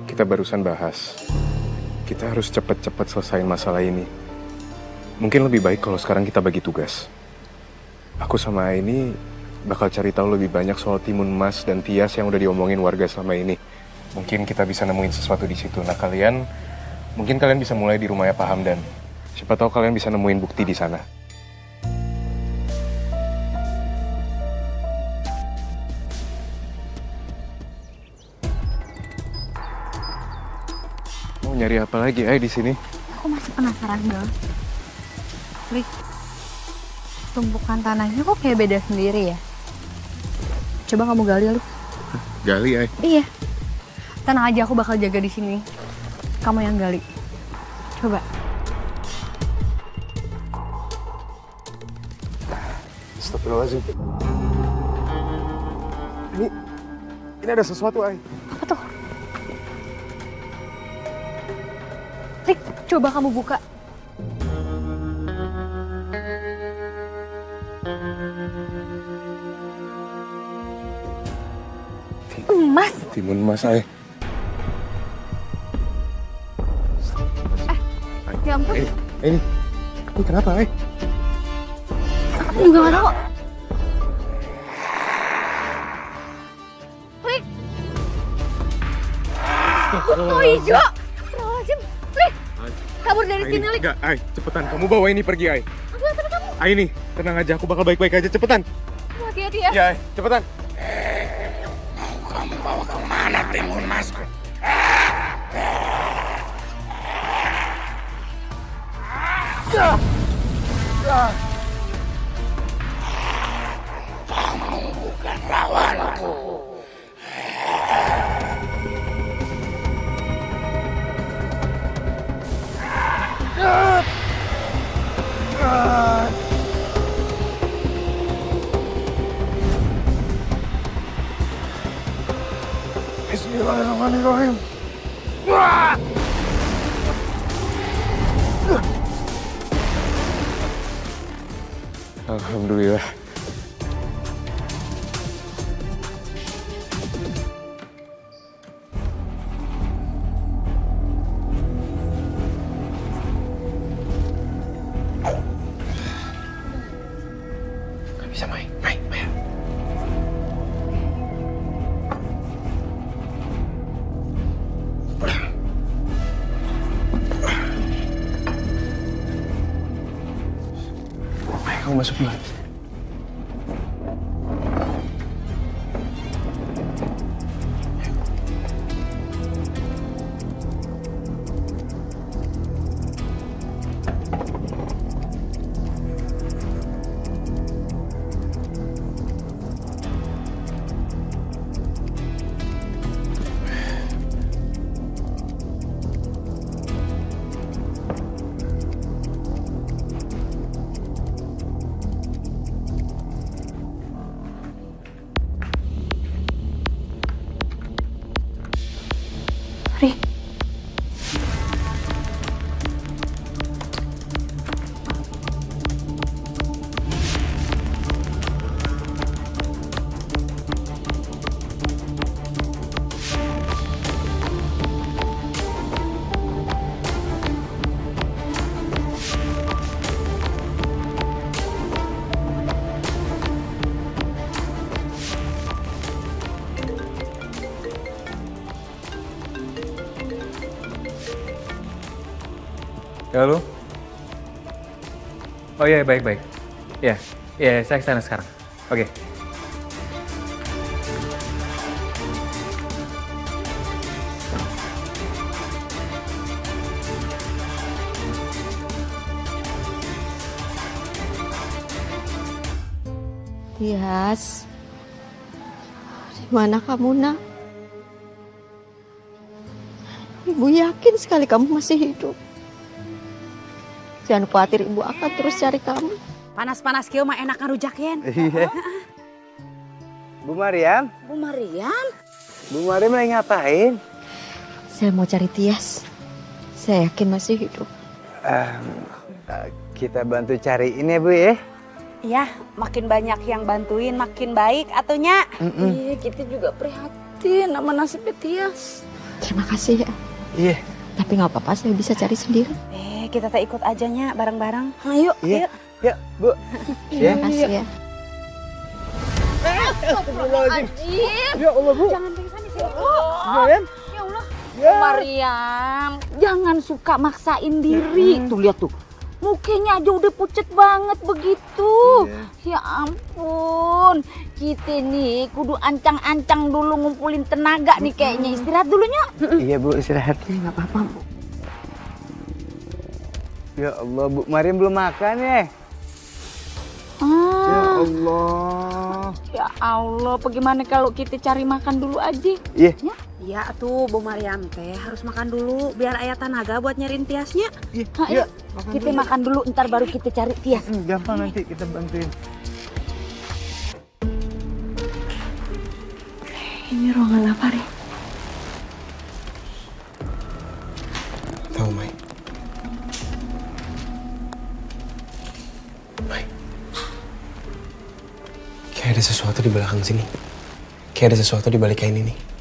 kita barusan bahas. Kita harus cepet-cepet selesaiin masalah ini. Mungkin lebih baik kalau sekarang kita bagi tugas. Aku sama ini bakal cari tahu lebih banyak soal timun emas dan Tias yang udah diomongin warga selama ini. Mungkin kita bisa nemuin sesuatu di situ. Nah mungkin kalian bisa mulai di rumahnya Pak Hamdan. Siapa tahu kalian bisa nemuin bukti di sana. Mau nyari apa lagi di sini? Aku masih penasaran banget. Rik, tumpukan tanahnya kok kayak beda sendiri ya? Coba kamu gali lu. Gali, Iya. Tenang aja, aku bakal jaga di sini. Kamu yang gali. Coba. Astagfirullahaladzim. Ini ada sesuatu, Apa tuh? Rik, coba kamu buka. Emas. Timun emas, Ya ampun. Ini kenapa, Aku juga gak tahu. Rik. Oh hijau. Astagfirullahaladzim. Rik. Kabur dari sini, Rik. Enggak, cepetan. Kamu bawa ini pergi, Tapi kamu. Ini, tenang aja. Aku bakal baik-baik aja. Cepetan. Hati-hati ya. Ya, cepetan. Kamu bawa kemana timun emasku? Kamu bukan lawanku. Bismillahirrahmanirrahim. Alhamdulillah. Gak bisa main. Kamu masuk dulu. Halo? Oh iya, baik. Ya, saya kesana sekarang. Oke. Tias, di mana kamu, Nak? Ibu yakin sekali kamu masih hidup. Jangan khawatir, Ibu akan terus cari kamu. Panas-panas kieu mah enak ngarujakeun. Iya. Bu Mariam? Bu Mariam? Bu Mariam lagi ngapain? Saya mau cari Tias. Saya yakin masih hidup. Kita bantu cariin ya, Bu ya. Iya, makin banyak yang bantuin makin baik atunya. Iya, kita juga prihatin sama nasibnya Tias. Terima kasih ya. Iya. Tapi nggak apa-apa, saya bisa cari sendiri. Kita teh ikut aja nya bareng-bareng. Ayo, Iya. Yuk, Bu. Terima kasih ya. Astagfirullahaladzim. Ya Allah, Bu. Jangan pingsan di sini. Mariam. Ya Allah. Mariam, jangan suka maksain diri. Tuh lihat tuh. Mukanya aja udah pucet banget begitu. Ya ampun. Kita nih kudu ancang-ancang dulu ngumpulin tenaga nih kayaknya. Istirahat dulunya. Iya, Bu, istirahatnya nggak apa-apa, Bu. Ya Allah, Bu Mariam belum makan ya? Ya Allah. Ya Allah, bagaimana kalau kita cari makan dulu aja? Iya. Iya tuh Bu Mariam teh harus makan dulu biar ayah tenaga buat nyariin Tiasnya. Ayo, kita makan dulu, ntar baru kita cari Tias. Gampang nanti kita bantuin. Ini ruangan apa, Ri? Tahu, Mai? Mai. Kayak ada sesuatu di belakang sini. Kayak ada sesuatu di balik kain ini.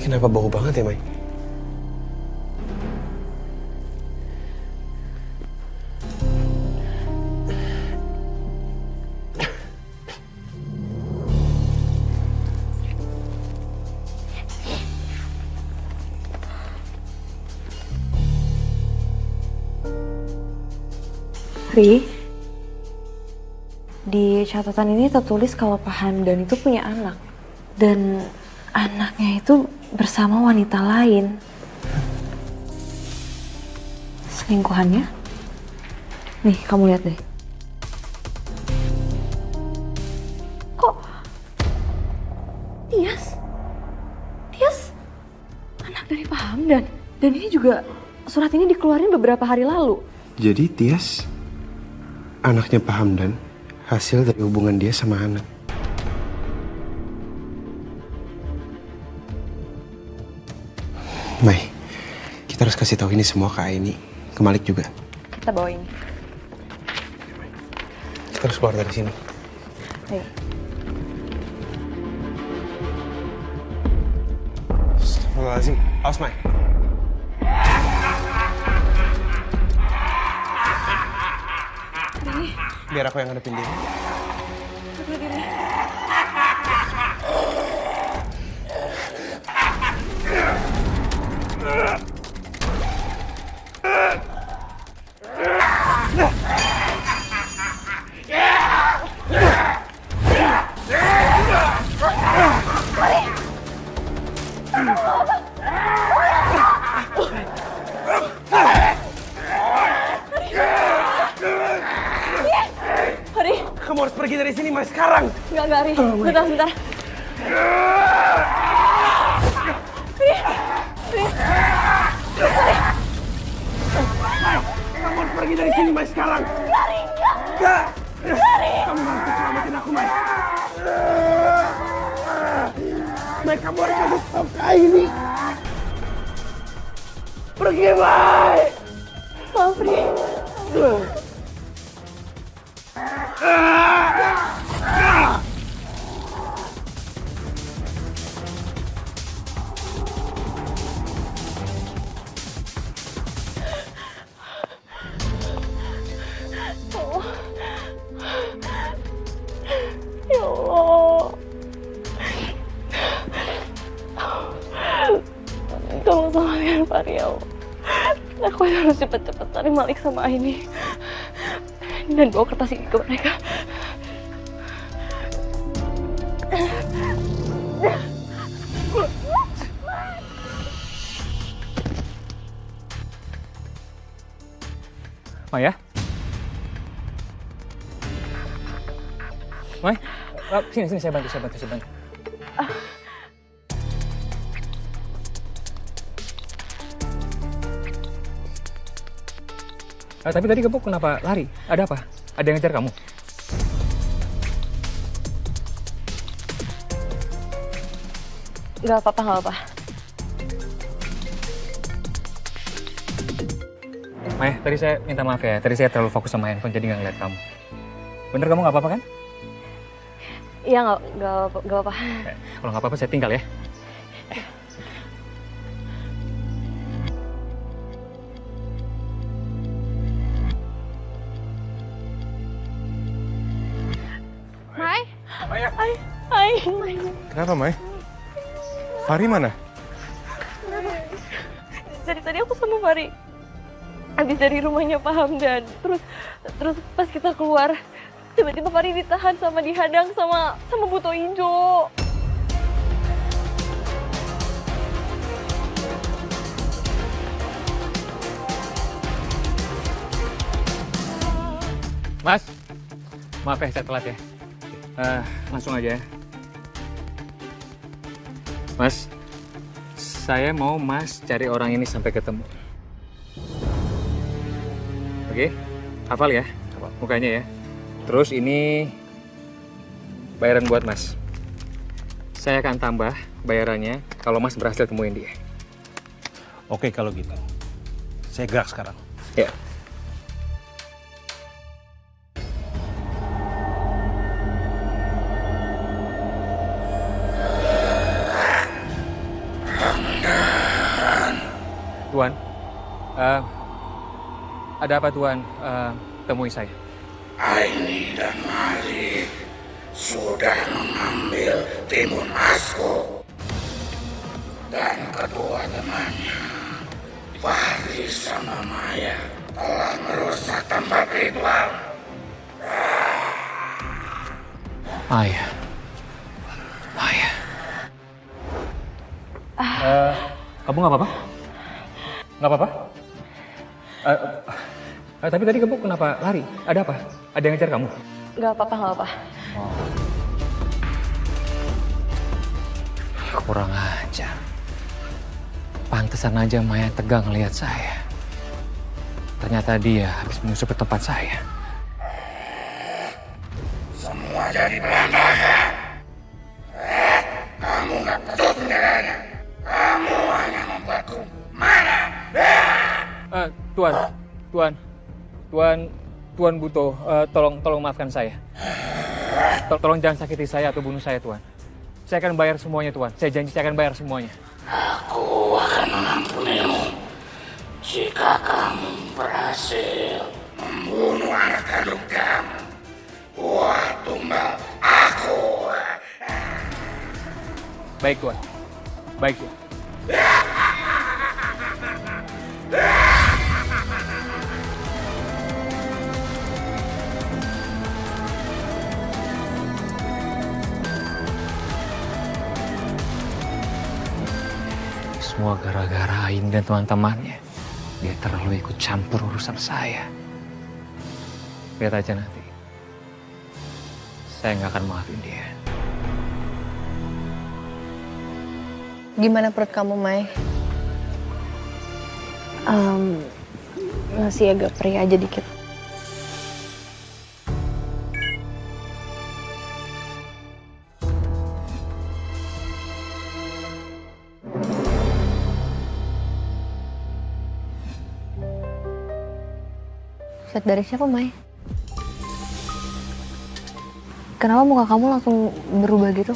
Kenapa bau banget ya, Mai? Ri, di catatan ini tertulis kalau Pak Hamdan itu punya anak. Dan anaknya itu bersama wanita lain. Selingkuhannya? Nih, kamu lihat deh. Kok Tias? Tias anak dari Pak Hamdan. Dan ini juga surat ini dikeluarin beberapa hari lalu. Jadi Tias anaknya Pak Hamdan, hasil dari hubungan dia sama Hana. Mai, kita harus kasih tahu ini semua ke Aini, ke Malik juga. Kita bawa ini. Kita harus keluar dari sini. Ayo. Astagfirullahaladzim. Awas, Mai. Biar aku yang ngadepin dia. Kamu harus pergi dari sini, Mai, sekarang. Enggak, Ri. Bentar. Kamu harus pergi dari sini, Mai, sekarang. Enggak. Kamu harus selamatin aku, Mai. Mai, kamu harus kasih tahu ke Aini. Pergi, Mai! Maaf, Ri. Ya Allah. Tolong selamatkan Fahri ya Allah. Aku harus cepet-cepet cari Malik sama Aini. Dan bawa kertas ini ke mereka. Maya? Mai? Sini, saya bantu. Tapi tadi kamu kenapa lari? Ada apa? Ada yang ngejar kamu? Gak apa-apa. Maya, tadi saya minta maaf ya. Tadi saya terlalu fokus sama handphone jadi nggak ngeliat kamu. Bener kamu nggak apa-apa kan? Iya, gak apa-apa. Kalau nggak apa-apa saya tinggal ya. Mai? Hai. Kenapa, Mai? Fahri mana? Dari tadi aku sama Fahri habis dari rumahnya Pak Hamdan. Terus pas kita keluar, tiba-tiba Fahri ditahan sama dihadang sama Buto Ijo. Mas, maaf ya saya telat ya. Langsung aja ya. Mas, saya mau Mas cari orang ini sampai ketemu. Oke, hafal ya mukanya ya. Terus ini bayaran buat Mas. Saya akan tambah bayarannya kalau Mas berhasil temuin dia. Oke kalau gitu. Saya gerak sekarang. Ya. Tuan, ada apa Tuan? Temui saya. Aini dan Malik sudah mengambil timun masku dan kedua temannya, Fahri sama Maya, telah merusak tempat ritual. Maya. Kamu nggak apa-apa? Nggak apa-apa? Tapi tadi kamu kenapa lari? Ada apa? Ada yang ngejar kamu? Gak apa-apa. Kurang ajar. Pantesan aja Maya tegang ngelihat saya. Ternyata dia habis menyusup ke tempat saya. Semua jadi berantakan. Kamu nggak perlu segalanya. Kamu hanya membuatku marah. Tuan Buto, tolong maafkan saya. Tolong jangan sakiti saya atau bunuh saya, Tuan. Saya akan bayar semuanya, Tuan. Saya janji saya akan bayar semuanya. Aku akan mengampunimu jika kamu berhasil membunuh anak kandung kamu. Wah, tumbal aku. Baik, Tuan. Baik, Tuan. Semua gara-gara Ain dan teman-temannya. Dia terlalu ikut campur urusan saya. Lihat aja nanti. Saya nggak akan maafin dia. Gimana perut kamu, Mai? Masih agak perih aja dikit. Surat dari siapa, Mai? Kenapa muka kamu langsung berubah gitu?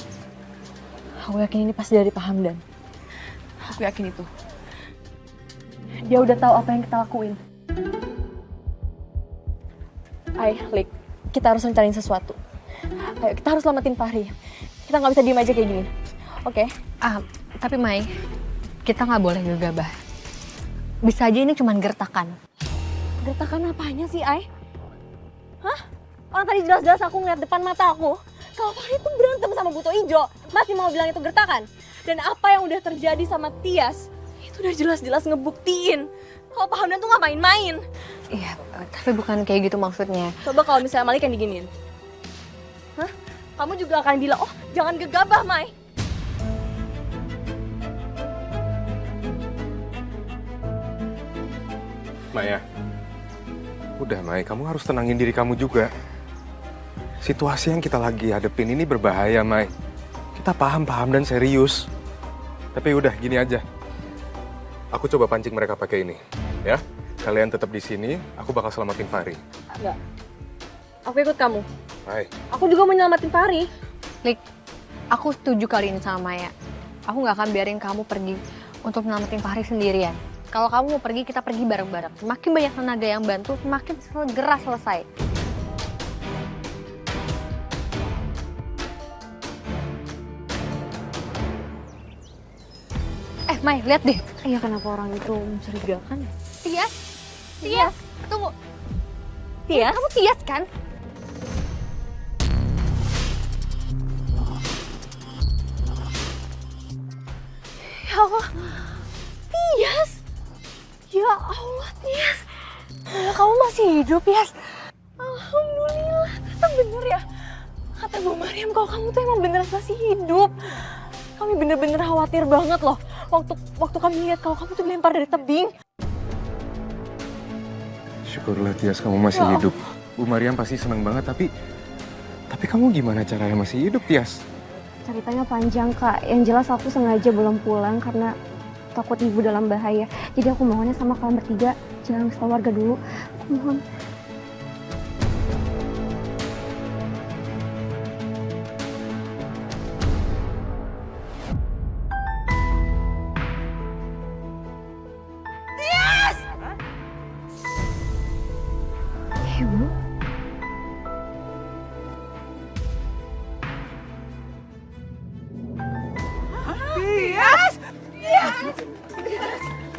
Aku yakin ini pasti dari Pak Hamdan. Aku yakin itu. Dia udah tahu apa yang kita lakuin. Ayo, Lik. Kita harus rencanain sesuatu. Ayo, kita harus selamatin Fahri. Kita nggak bisa diem aja kayak gini. Oke? Tapi Mai, kita nggak boleh gegabah. Bisa aja ini cuma gertakan. Gertakan apanya sih, Ai? Hah? Orang tadi jelas-jelas aku ngeliat depan mata aku. Kalau Fahri tuh berantem sama Buto Ijo. Masih mau bilang itu gertakan? Dan apa yang udah terjadi sama Tias, itu udah jelas-jelas ngebuktiin kalau Pak Hamdan tuh nggak main-main. Iya, tapi bukan kayak gitu maksudnya. Coba kalau misalnya Malik yang diginiin. Hah? Kamu juga akan bilang, oh jangan gegabah, Mai. Maya, udah Mai, kamu harus tenangin diri kamu juga. Situasi yang kita lagi hadepin ini berbahaya, Mai. Kita paham dan serius. Tapi udah, gini aja. Aku coba pancing mereka pakai ini, ya. Kalian tetap di sini, aku bakal selamatin Fahri. Enggak. Aku ikut kamu. Hai. Aku juga mau nyelamatin Fahri. Lik, aku setuju kali ini sama Maya. Aku nggak akan biarin kamu pergi untuk nyelamatin Fahri sendirian. Kalau kamu mau pergi, kita pergi bareng-bareng. Semakin banyak tenaga yang bantu, semakin segera selesai. Mai, lihat deh. Iya, kenapa orang itu mencurigakan? Tias, tunggu. Tias? Kamu Tias kan? Ya Allah, Tias! Ya Allah, Tias! Ya, kamu masih hidup, Tias? Alhamdulillah, ternyata bener ya. Kata Bu Mariam kalau kamu tuh emang beneran masih hidup. Kami bener-bener khawatir banget loh. Waktu kami lihat kalau kamu tuh dilempar dari tebing. Syukurlah Tias, kamu masih hidup. Bu Mariam pasti senang banget, tapi kamu gimana caranya masih hidup, Tias? Ceritanya panjang, Kak. Yang jelas aku sengaja belum pulang karena takut ibu dalam bahaya. Jadi aku mohonnya sama kalian bertiga, jangan kasih tahu warga dulu. Aku mohon. Ibu? Tias!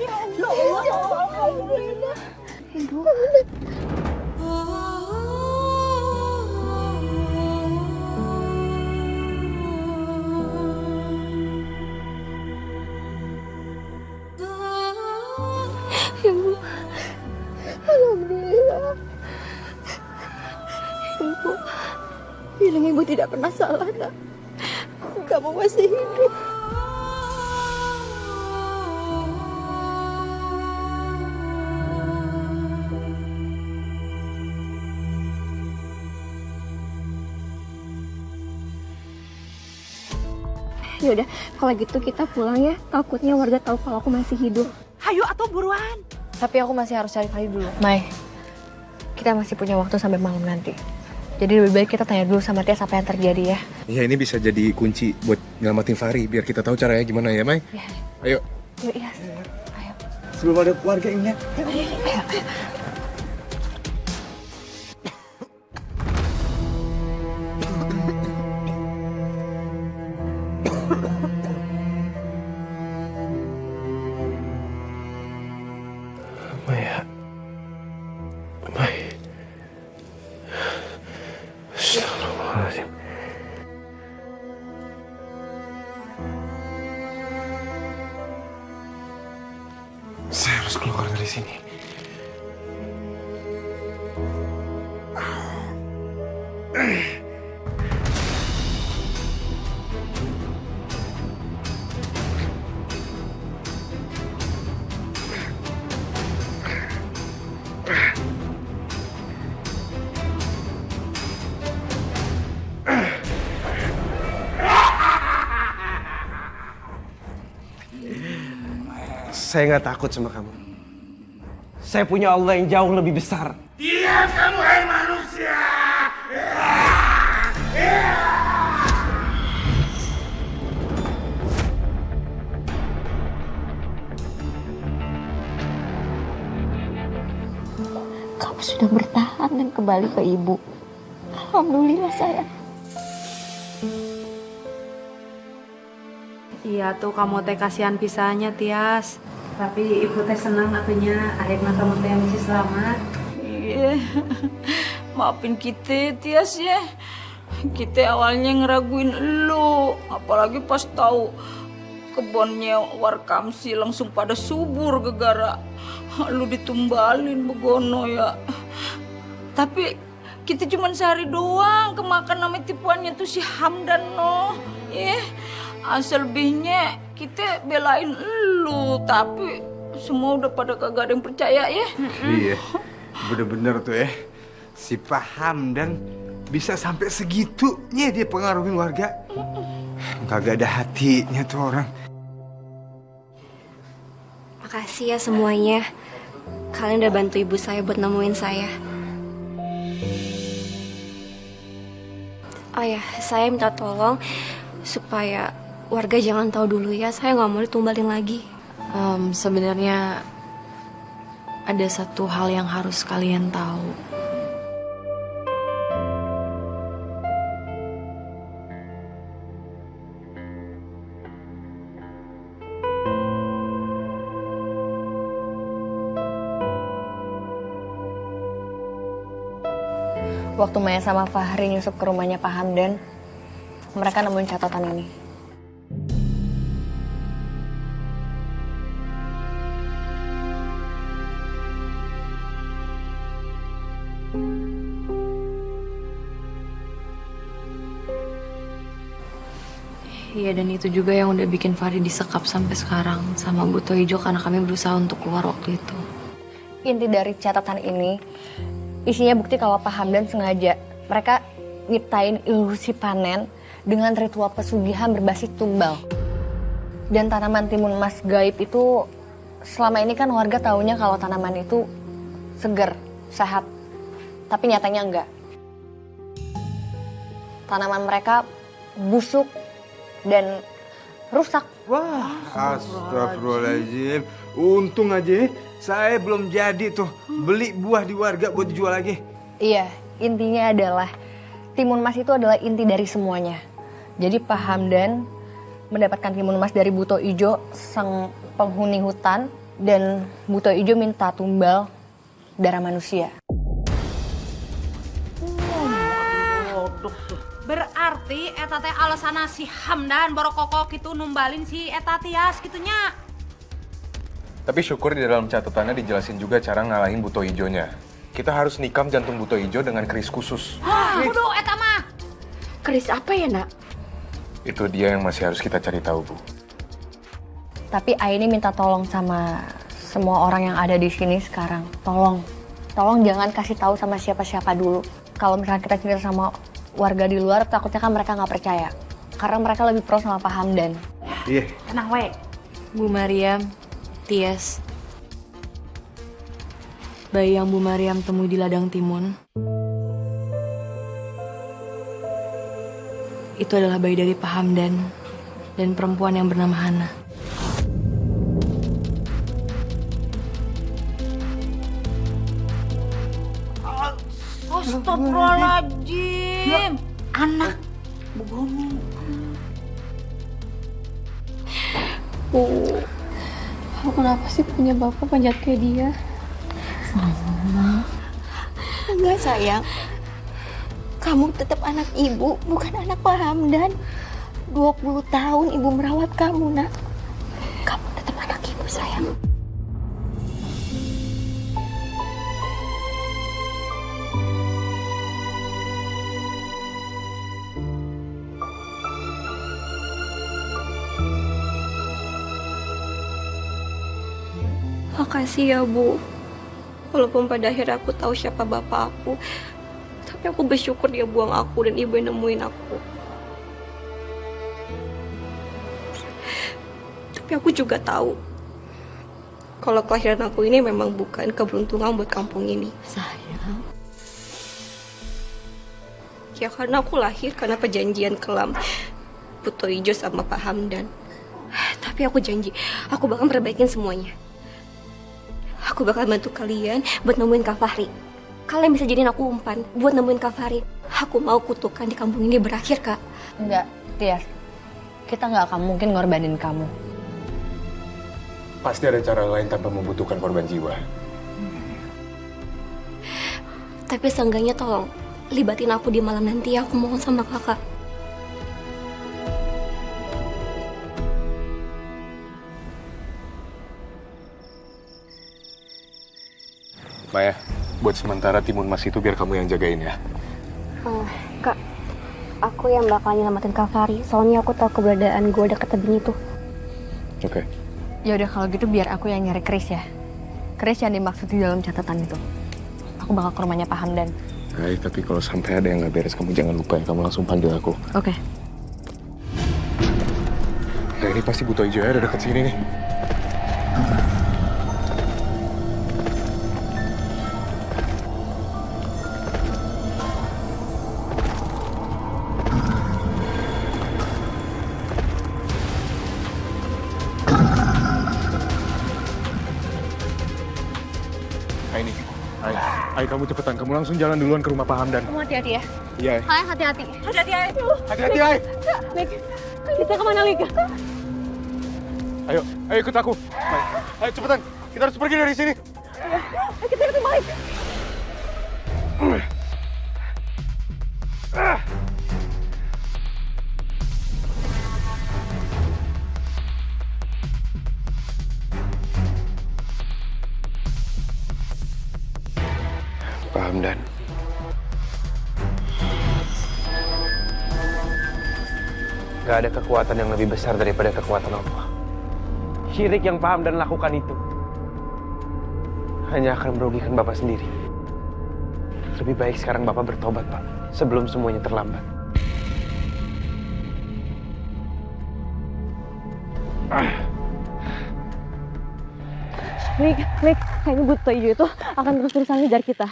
Ya Allah, alhamdulillah. Ibu. Ibu. Alhamdulillah. Ibu. Bilang ibu tidak pernah salah, Nak. Kamu masih hidup. Yaudah, kalau gitu kita pulang ya. Takutnya warga tahu kalau aku masih hidup. Hayu atau buruan. Tapi aku masih harus cari Fahri dulu. Mai, kita masih punya waktu sampai malam nanti. Jadi lebih baik kita tanya dulu sama Tias apa yang terjadi ya. Iya, ini bisa jadi kunci buat nyelamatin Fahri, biar kita tahu caranya gimana ya, Mai? Ya. Ayo. Yuk, iya. Sebelum ada keluarga ingat. Ayo. Maya. Mai. Astagfirullahaladzim. Saya harus keluar dari sini. Saya nggak takut sama kamu. Saya punya Allah yang jauh lebih besar. Dia Diam kamu, hai manusia! Kamu sudah bertahan dan kembali ke ibu. Alhamdulillah sayang. Iya tuh kamu teh kasihan pisahnya Tias. Tapi ibu teh senang atunya akhirnya kamu teh yang bisa selamat. Iya, maafin kita Tias ya. Kita awalnya ngeraguin lu, apalagi pas tahu kebunnya Warkamsi langsung pada subur gegara lu ditumbalin begono ya. Tapi kita cuma sehari doang kemakan nama tipuannya tuh si Hamdan no. Asal lebihnya kita belain lu, tapi semua udah pada kagak ada yang percaya ya. Iya, bener-bener tuh ya. Si Pak Hamdan bisa sampai segitunya dia pengaruhin warga. Kagak ada hatinya tuh orang. Makasih ya semuanya. Kalian udah bantu ibu saya buat nemuin saya. Oh ya, saya minta tolong supaya warga jangan tahu dulu ya. Saya nggak mau ditumbalin lagi. Sebenarnya ada satu hal yang harus kalian tahu. Waktu Maya sama Fahri nyusup ke rumahnya Pak Hamdan, mereka nemuin catatan ini. Iya, dan itu juga yang udah bikin Fahri disekap sampai sekarang sama Bu Toijo karena kami berusaha untuk keluar waktu itu. Inti dari catatan ini isinya bukti kalau Pak Hamdan sengaja mereka nyiptain ilusi panen dengan ritual pesugihan berbasis tumbal. Dan tanaman timun emas gaib itu selama ini kan warga taunya kalau tanaman itu seger, sehat. Tapi nyatanya enggak. Tanaman mereka busuk dan rusak. Wah, astagfirullahaladzim. Untung aja saya belum jadi tuh beli buah di warga buat dijual lagi. Iya, intinya adalah timun emas itu adalah inti dari semuanya. Jadi Pak Hamdan mendapatkan timun emas dari Bu Toijo, sang penghuni hutan, dan Bu Toijo minta tumbal darah manusia. Berarti eta teh alasana si Hamdan borokokok itu numbalin si eta Tias gitunya. Tapi syukur di dalam catatannya dijelasin juga cara ngalahin Buto Ijonya. Kita harus nikam jantung Buto Ijo dengan keris khusus. Kudu eta mah. Keris apa ya, Nak? Itu dia yang masih harus kita cari tahu, Bu. Tapi Aini minta tolong sama semua orang yang ada di sini sekarang. Tolong jangan kasih tahu sama siapa-siapa dulu. Kalau misalnya kita cerita sama warga di luar, takutnya kan mereka nggak percaya. Karena mereka lebih pro sama Pak Hamdan. Iya. Tenang we. Bu Mariam, Tias, bayi yang Bu Mariam temui di ladang timun, itu adalah bayi dari Pak Hamdan dan perempuan yang bernama Hana. Astagfirullahaladzim. Anak begono. Bu, aku kenapa sih punya bapak panjat kayak dia? Enggak sayang, kamu tetap anak ibu, bukan anak Pak Hamdan. 20 tahun ibu merawat kamu, Nak. Kamu tetap anak ibu, sayang. Makasih ya, Bu. Walaupun pada akhirnya aku tahu siapa bapak aku, tapi aku bersyukur dia buang aku dan ibu yang nemuin aku. Tapi aku juga tahu kalau kelahiran aku ini memang bukan keberuntungan buat kampung ini. Sayang, Ya karena aku lahir karena perjanjian kelam Buto Ijo sama Pak Hamdan. Tapi aku janji, aku bakal perbaikin semuanya. Aku bakal bantu kalian buat nemuin Kak Fahri. Kalian bisa jadiin aku umpan buat nemuin Kak Fahri. Aku mau kutukan di kampung ini berakhir, Kak. Enggak, Tias. Kita nggak akan mungkin ngorbanin kamu. Pasti ada cara lain tanpa membutuhkan korban jiwa. Tapi seenggaknya tolong libatin aku di malam nanti. Aku mohon sama kakak. Maya, buat sementara timun mas itu biar kamu yang jagain ya. Kak, aku yang bakal nyelamatin Kak Fahri. Soalnya aku tahu keberadaan gue dekat tebing itu. Oke. Ya udah kalau gitu biar aku yang nyari Chris ya. Chris yang dimaksud di dalam catatan itu. Aku bakal ke rumahnya Pak Hamdan. Baik, tapi kalau sampai ada yang nggak beres, kamu jangan lupa ya. Kamu langsung panggil aku. Oke. Nah ini pasti Buto Ijo ya, ada deket sini nih. Ayo kamu cepetan, kamu langsung jalan duluan ke rumah Pak Hamdan. Kamu hati-hati ya. Iya. Kalian hati-hati. Hati-hati ya. Hati-hati, Ay. Lik, kita kemana, Lik? Ayo ikut aku. Ayo cepetan, kita harus pergi dari sini. Ayo kita balik. Pak Hamdan. Gak ada kekuatan yang lebih besar daripada kekuatan Allah. Syirik yang Pak Hamdan lakukan itu hanya akan merugikan Bapak sendiri. Lebih baik sekarang Bapak bertobat, Pak, sebelum semuanya terlambat. Lik, kayaknya Buto Ijo itu akan terus-terusan ngejar kita.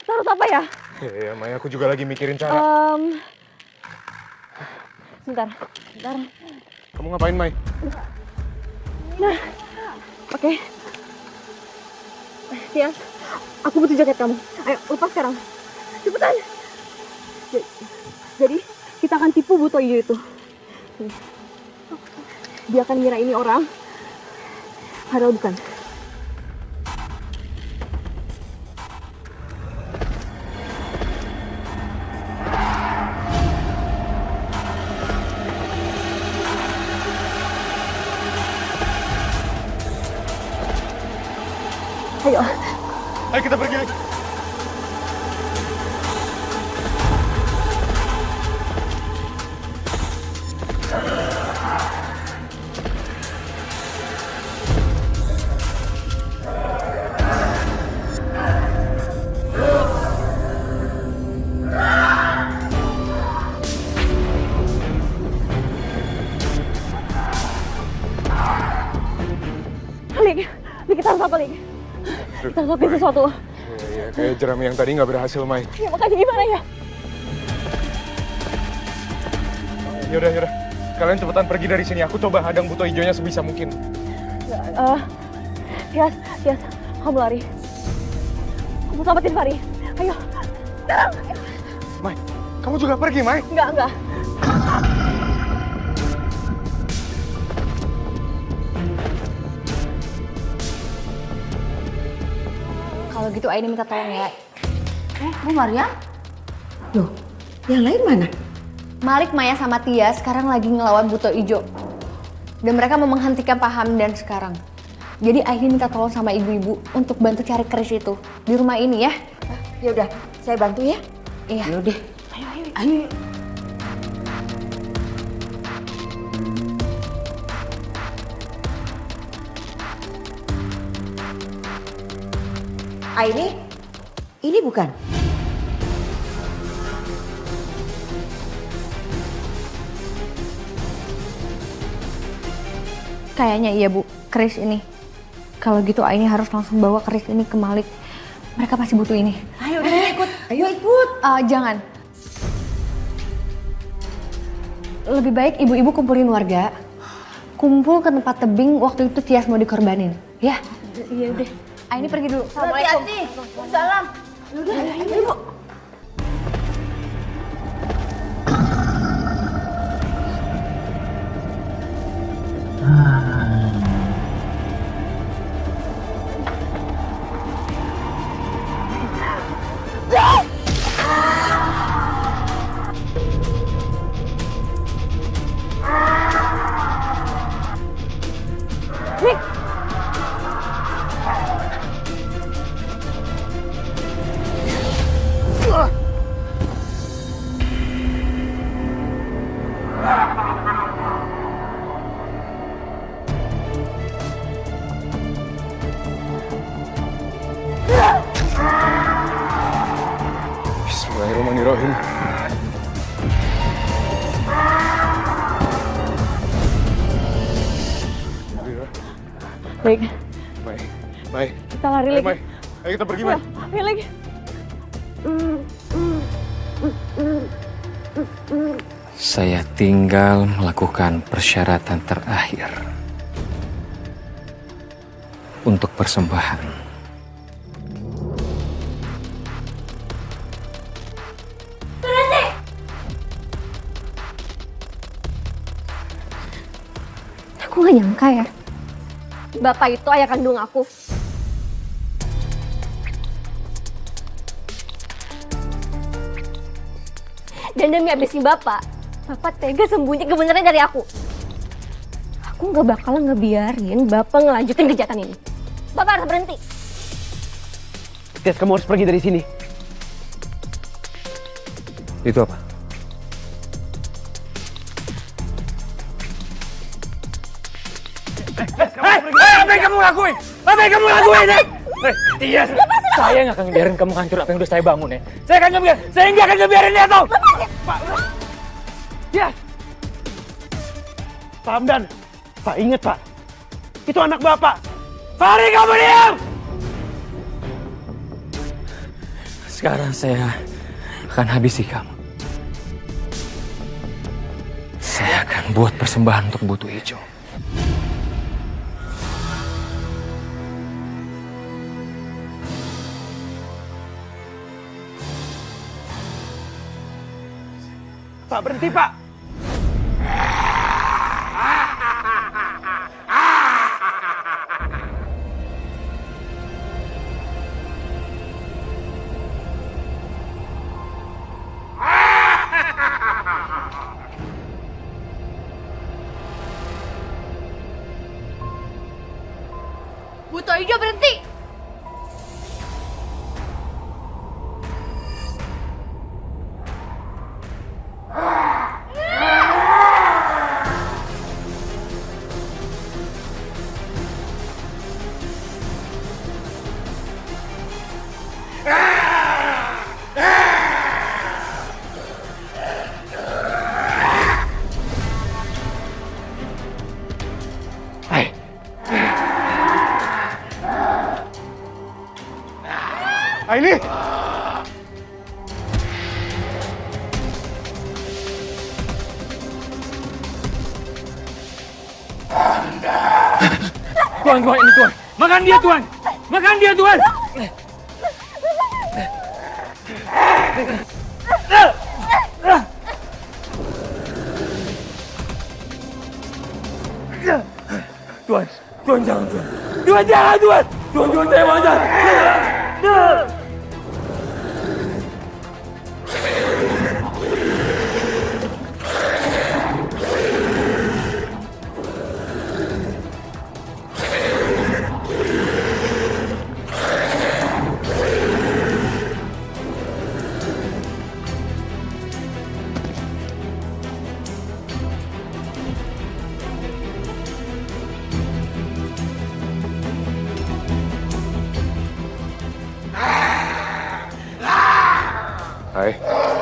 Terus apa ya? Iya, Maya, aku juga lagi mikirin cara. Sebentar. Kamu ngapain, Mai? Nah, oke. Tias, aku butuh jaket kamu. Ayo, lepas sekarang. Cepetan. Jadi, kita akan tipu Buto Ijo itu. Dia akan ngira ini orang, padahal bukan. Ayo kita pergi lagi. Lik, kita harus apa, Lik? Kita harus lakuin sesuatu. Iya, kayak jerami yang tadi nggak berhasil, Mai. Ya makanya gimana ya? Yaudah. Kalian cepetan pergi dari sini. Aku coba hadang Buto Ijonya sebisa mungkin. Tias, kamu lari. Kamu selamatin Fahri. Ayo, sekarang. Mai, kamu juga pergi, Mai? Enggak. Kalau gitu Aini minta tolong ya. Bu Maria? Loh, yang lain mana? Malik, Maya, sama Tia sekarang lagi ngelawan Buto Ijo. Dan mereka mau menghentikan Pak Hamdan sekarang. Jadi Aini minta tolong sama ibu-ibu untuk bantu cari Chris itu di rumah ini ya. Ya udah, saya bantu ya. Iya. Yaudah. Ayo. Aini, ini bukan? Kayaknya iya Bu, Chris ini. Kalau gitu Aini harus langsung bawa Chris ini ke Malik. Mereka pasti butuh ini. Ayo ikut. Ayo ikut. Jangan. lebih baik ibu-ibu kumpulin warga. Kumpul ke tempat tebing waktu itu Tias mau dikorbanin. Ya? Iya udah. Aini pergi dulu. Assalamualaikum. Hati-hati. Salam. Udah, ayo. Bismillahirrahmanirrahim. Baik, Baik, baik. kita lari lagi. Baik, ayo kita pergi, Mai. Ayo lagi. Saya tinggal melakukan persyaratan terakhir untuk persembahan. Aku gak nyangka ya. Bapak itu ayah kandung aku. Dan demi habisin Bapak tega sembunyi kebenarannya dari aku. Aku gak bakalan ngebiarin Bapak ngelanjutin kejahatan ini. Bapak harus berhenti. Tias, kamu harus pergi dari sini. Itu apa? Apa yang kamu lakuin? Apa yang kamu lakuin, ya? Tias, saya nggak akan biarin kamu hancur apa yang udah saya bangun, ya. Saya nggak akan ngebiarin dia, tau? Pak, Tias, Pak Hamdan, Pak inget Pak, itu anak Bapak. Fahri, kamu diam! Sekarang saya akan habisi kamu. Saya akan buat persembahan untuk Buto Ijo. Pak, berhenti, Pak. Buto Ijo berhenti. Aini! Tuan, ini Tuan. Makan dia, Tuan. Makan dia, Tuan. Tuan jangan, Tuan. Tuan jangan, Tuan. Tuan saya mau jangan.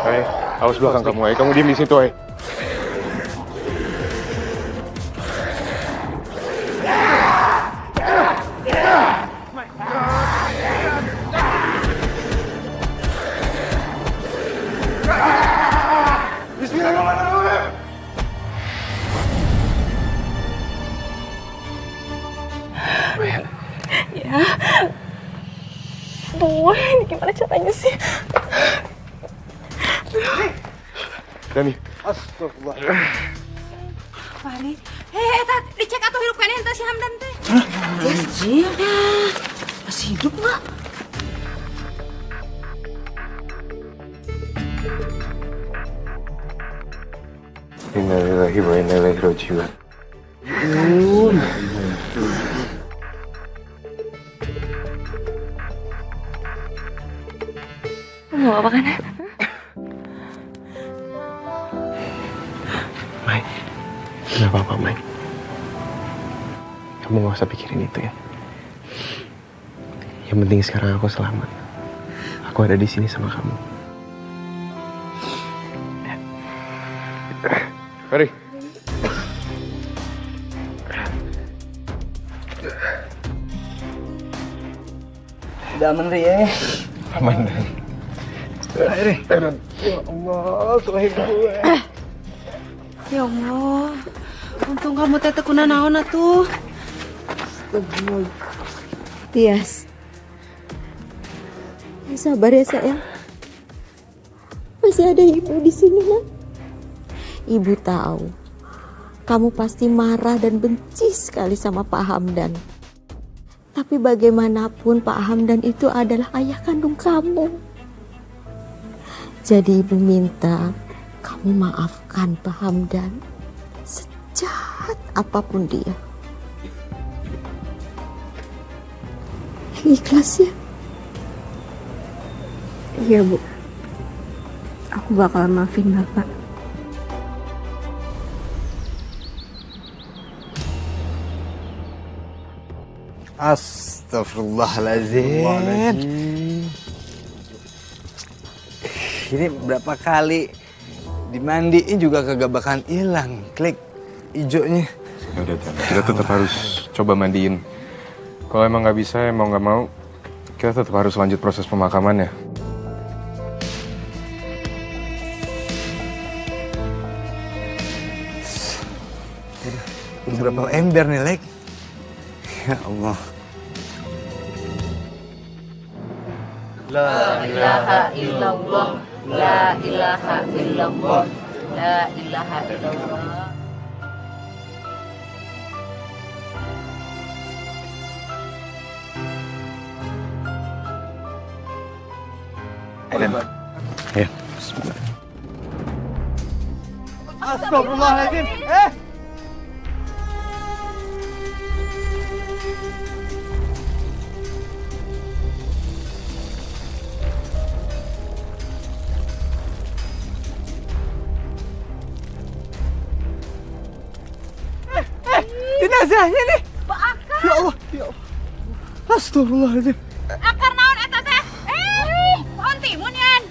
Hai, awas belakang kamu, Hai. Kamu diam di situ, Hai. Bismillahirrahmanirrahim. gimana caranya sih? Dani. Astagfirullah. Fahri, dicek atau hidup kan ente si Hamdan teh. Anjir, masih hidup nggak? Innalillahi wa inna ilaihi raji'un. Kamu apa kan? Mai, nggak apa-apa, Mai. Kamu nggak usah pikirin itu ya. Yang penting sekarang aku selamat. Aku ada di sini sama kamu. Mari. Udah aman, Ri, ya? Aman, Dan. Ya Allah, suahib gue. Ya Allah, untung kamu teh tekuna naon atuh. Tias, ya sabar ya sayang. Masih ada ibu di sini, Nak. Ibu tahu kamu pasti marah dan benci sekali sama Pak Hamdan. Tapi bagaimanapun Pak Hamdan itu adalah ayah kandung kamu. Jadi ibu minta kamu maafkan Pak Hamdan, sejahat apapun dia. Ikhlas ya? Iya, Bu. Aku bakal maafin Bapak. Astagfirullahaladzim. Ini berapa kali dimandiin juga kagak bakalan hilang klik hijaunya. Ya udah, Dan. Kita tetap harus coba mandiin. Kalau emang nggak bisa, emang nggak mau, kita tetap harus lanjut proses pemakamannya. Udah berapa ember nih, Lek? Ya Allah. La ilaha illallah, la ilaha illallah, la ilaha illallah. Ya. Astagfirullahaladzim. Jenazahnya nih. Pak Akar. Ya Allah, ya Allah. Astagfirullahaladzim. Akar naon eta teh? Pohon timun yan.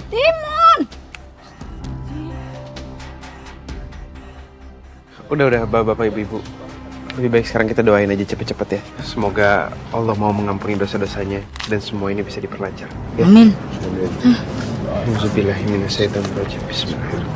Timun. Udah, bapak, ibu-ibu. Lebih baik sekarang kita doain aja cepet-cepet ya. Semoga Allah mau mengampuni dosa-dosanya dan semua ini bisa diperlancar. Ya? Amin. Auzubillahiminasyaitonirrajim. Bismillahirrahmanirrahim.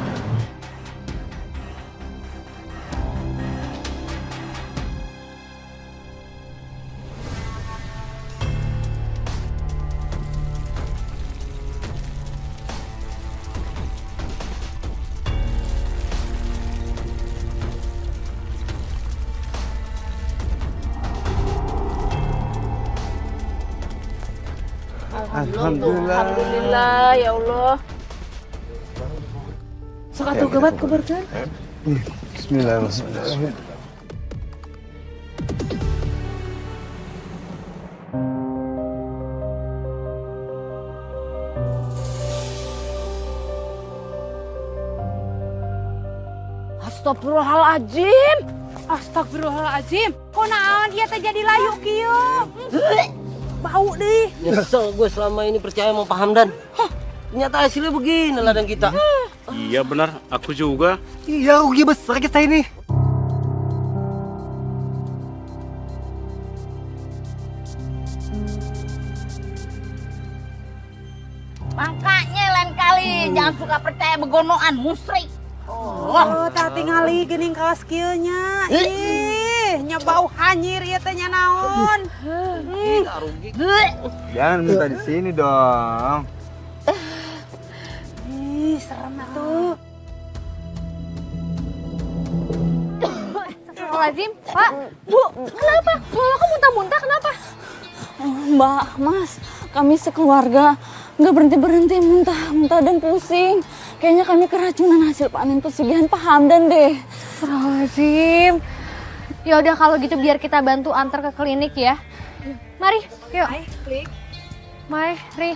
Alhamdulillah. Alhamdulillah, ya Allah. Sok atuh gebat kuberkan. Bismillahirrahmanirrahim. Astagfirullahaladzim. Astagfirullahaladzim. Kok naon dia teh jadi layu kieu? Bau deh. Nyesel gue selama ini percaya sama Pak Hamdan. Ternyata hasilnya begini ladang kita. Iya benar, aku juga. Iya, rugi besar kita ini. Makanya lain kali jangan suka percaya begonoan, musrik. Oh, tati ngali geuning kaos kieu nya. Ih, Nya bau hanyir ieu teh nya naon. Jangan minta di sini dong. Ih, serem atuh. Astagfirullahaladzim, Pak. Bu, kenapa? Lola kok muntah-muntah, kenapa? Mbak, Mas, kami sekeluarga nggak berhenti-berhenti muntah dan pusing. Kayaknya kami keracunan hasil panen pesugihan Pak Hamdan deh. Astagfirullahaladzim. Ya udah kalau gitu biar kita bantu antar ke klinik ya. Mari, yuk. Mari.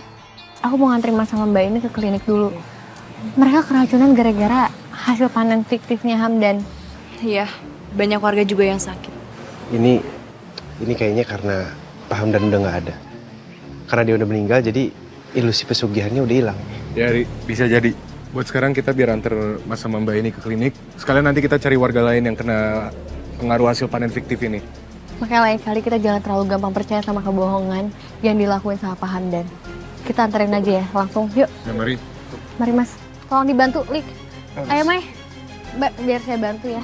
Aku mau nganterin Mas sama Mbak ini ke klinik dulu. Mereka keracunan gara-gara hasil panen fiktifnya Hamdan. Iya, banyak warga juga yang sakit. Ini kayaknya karena Pak Hamdan udah nggak ada. Karena dia udah meninggal, jadi ilusi pesugihannya udah hilang. Ya, Ri, bisa jadi. Buat sekarang kita biar antar Mas sama Mbak ini ke klinik. Sekalian nanti kita cari warga lain yang kena pengaruh hasil panen fiktif ini. Makanya lain kali kita jangan terlalu gampang percaya sama kebohongan yang dilakuin sama Pak Hamdan. Kita anterin aja ya, langsung. Yuk. Ya, mari. Mari Mas, tolong dibantu, Lik. Ayo Mai, biar saya bantu ya.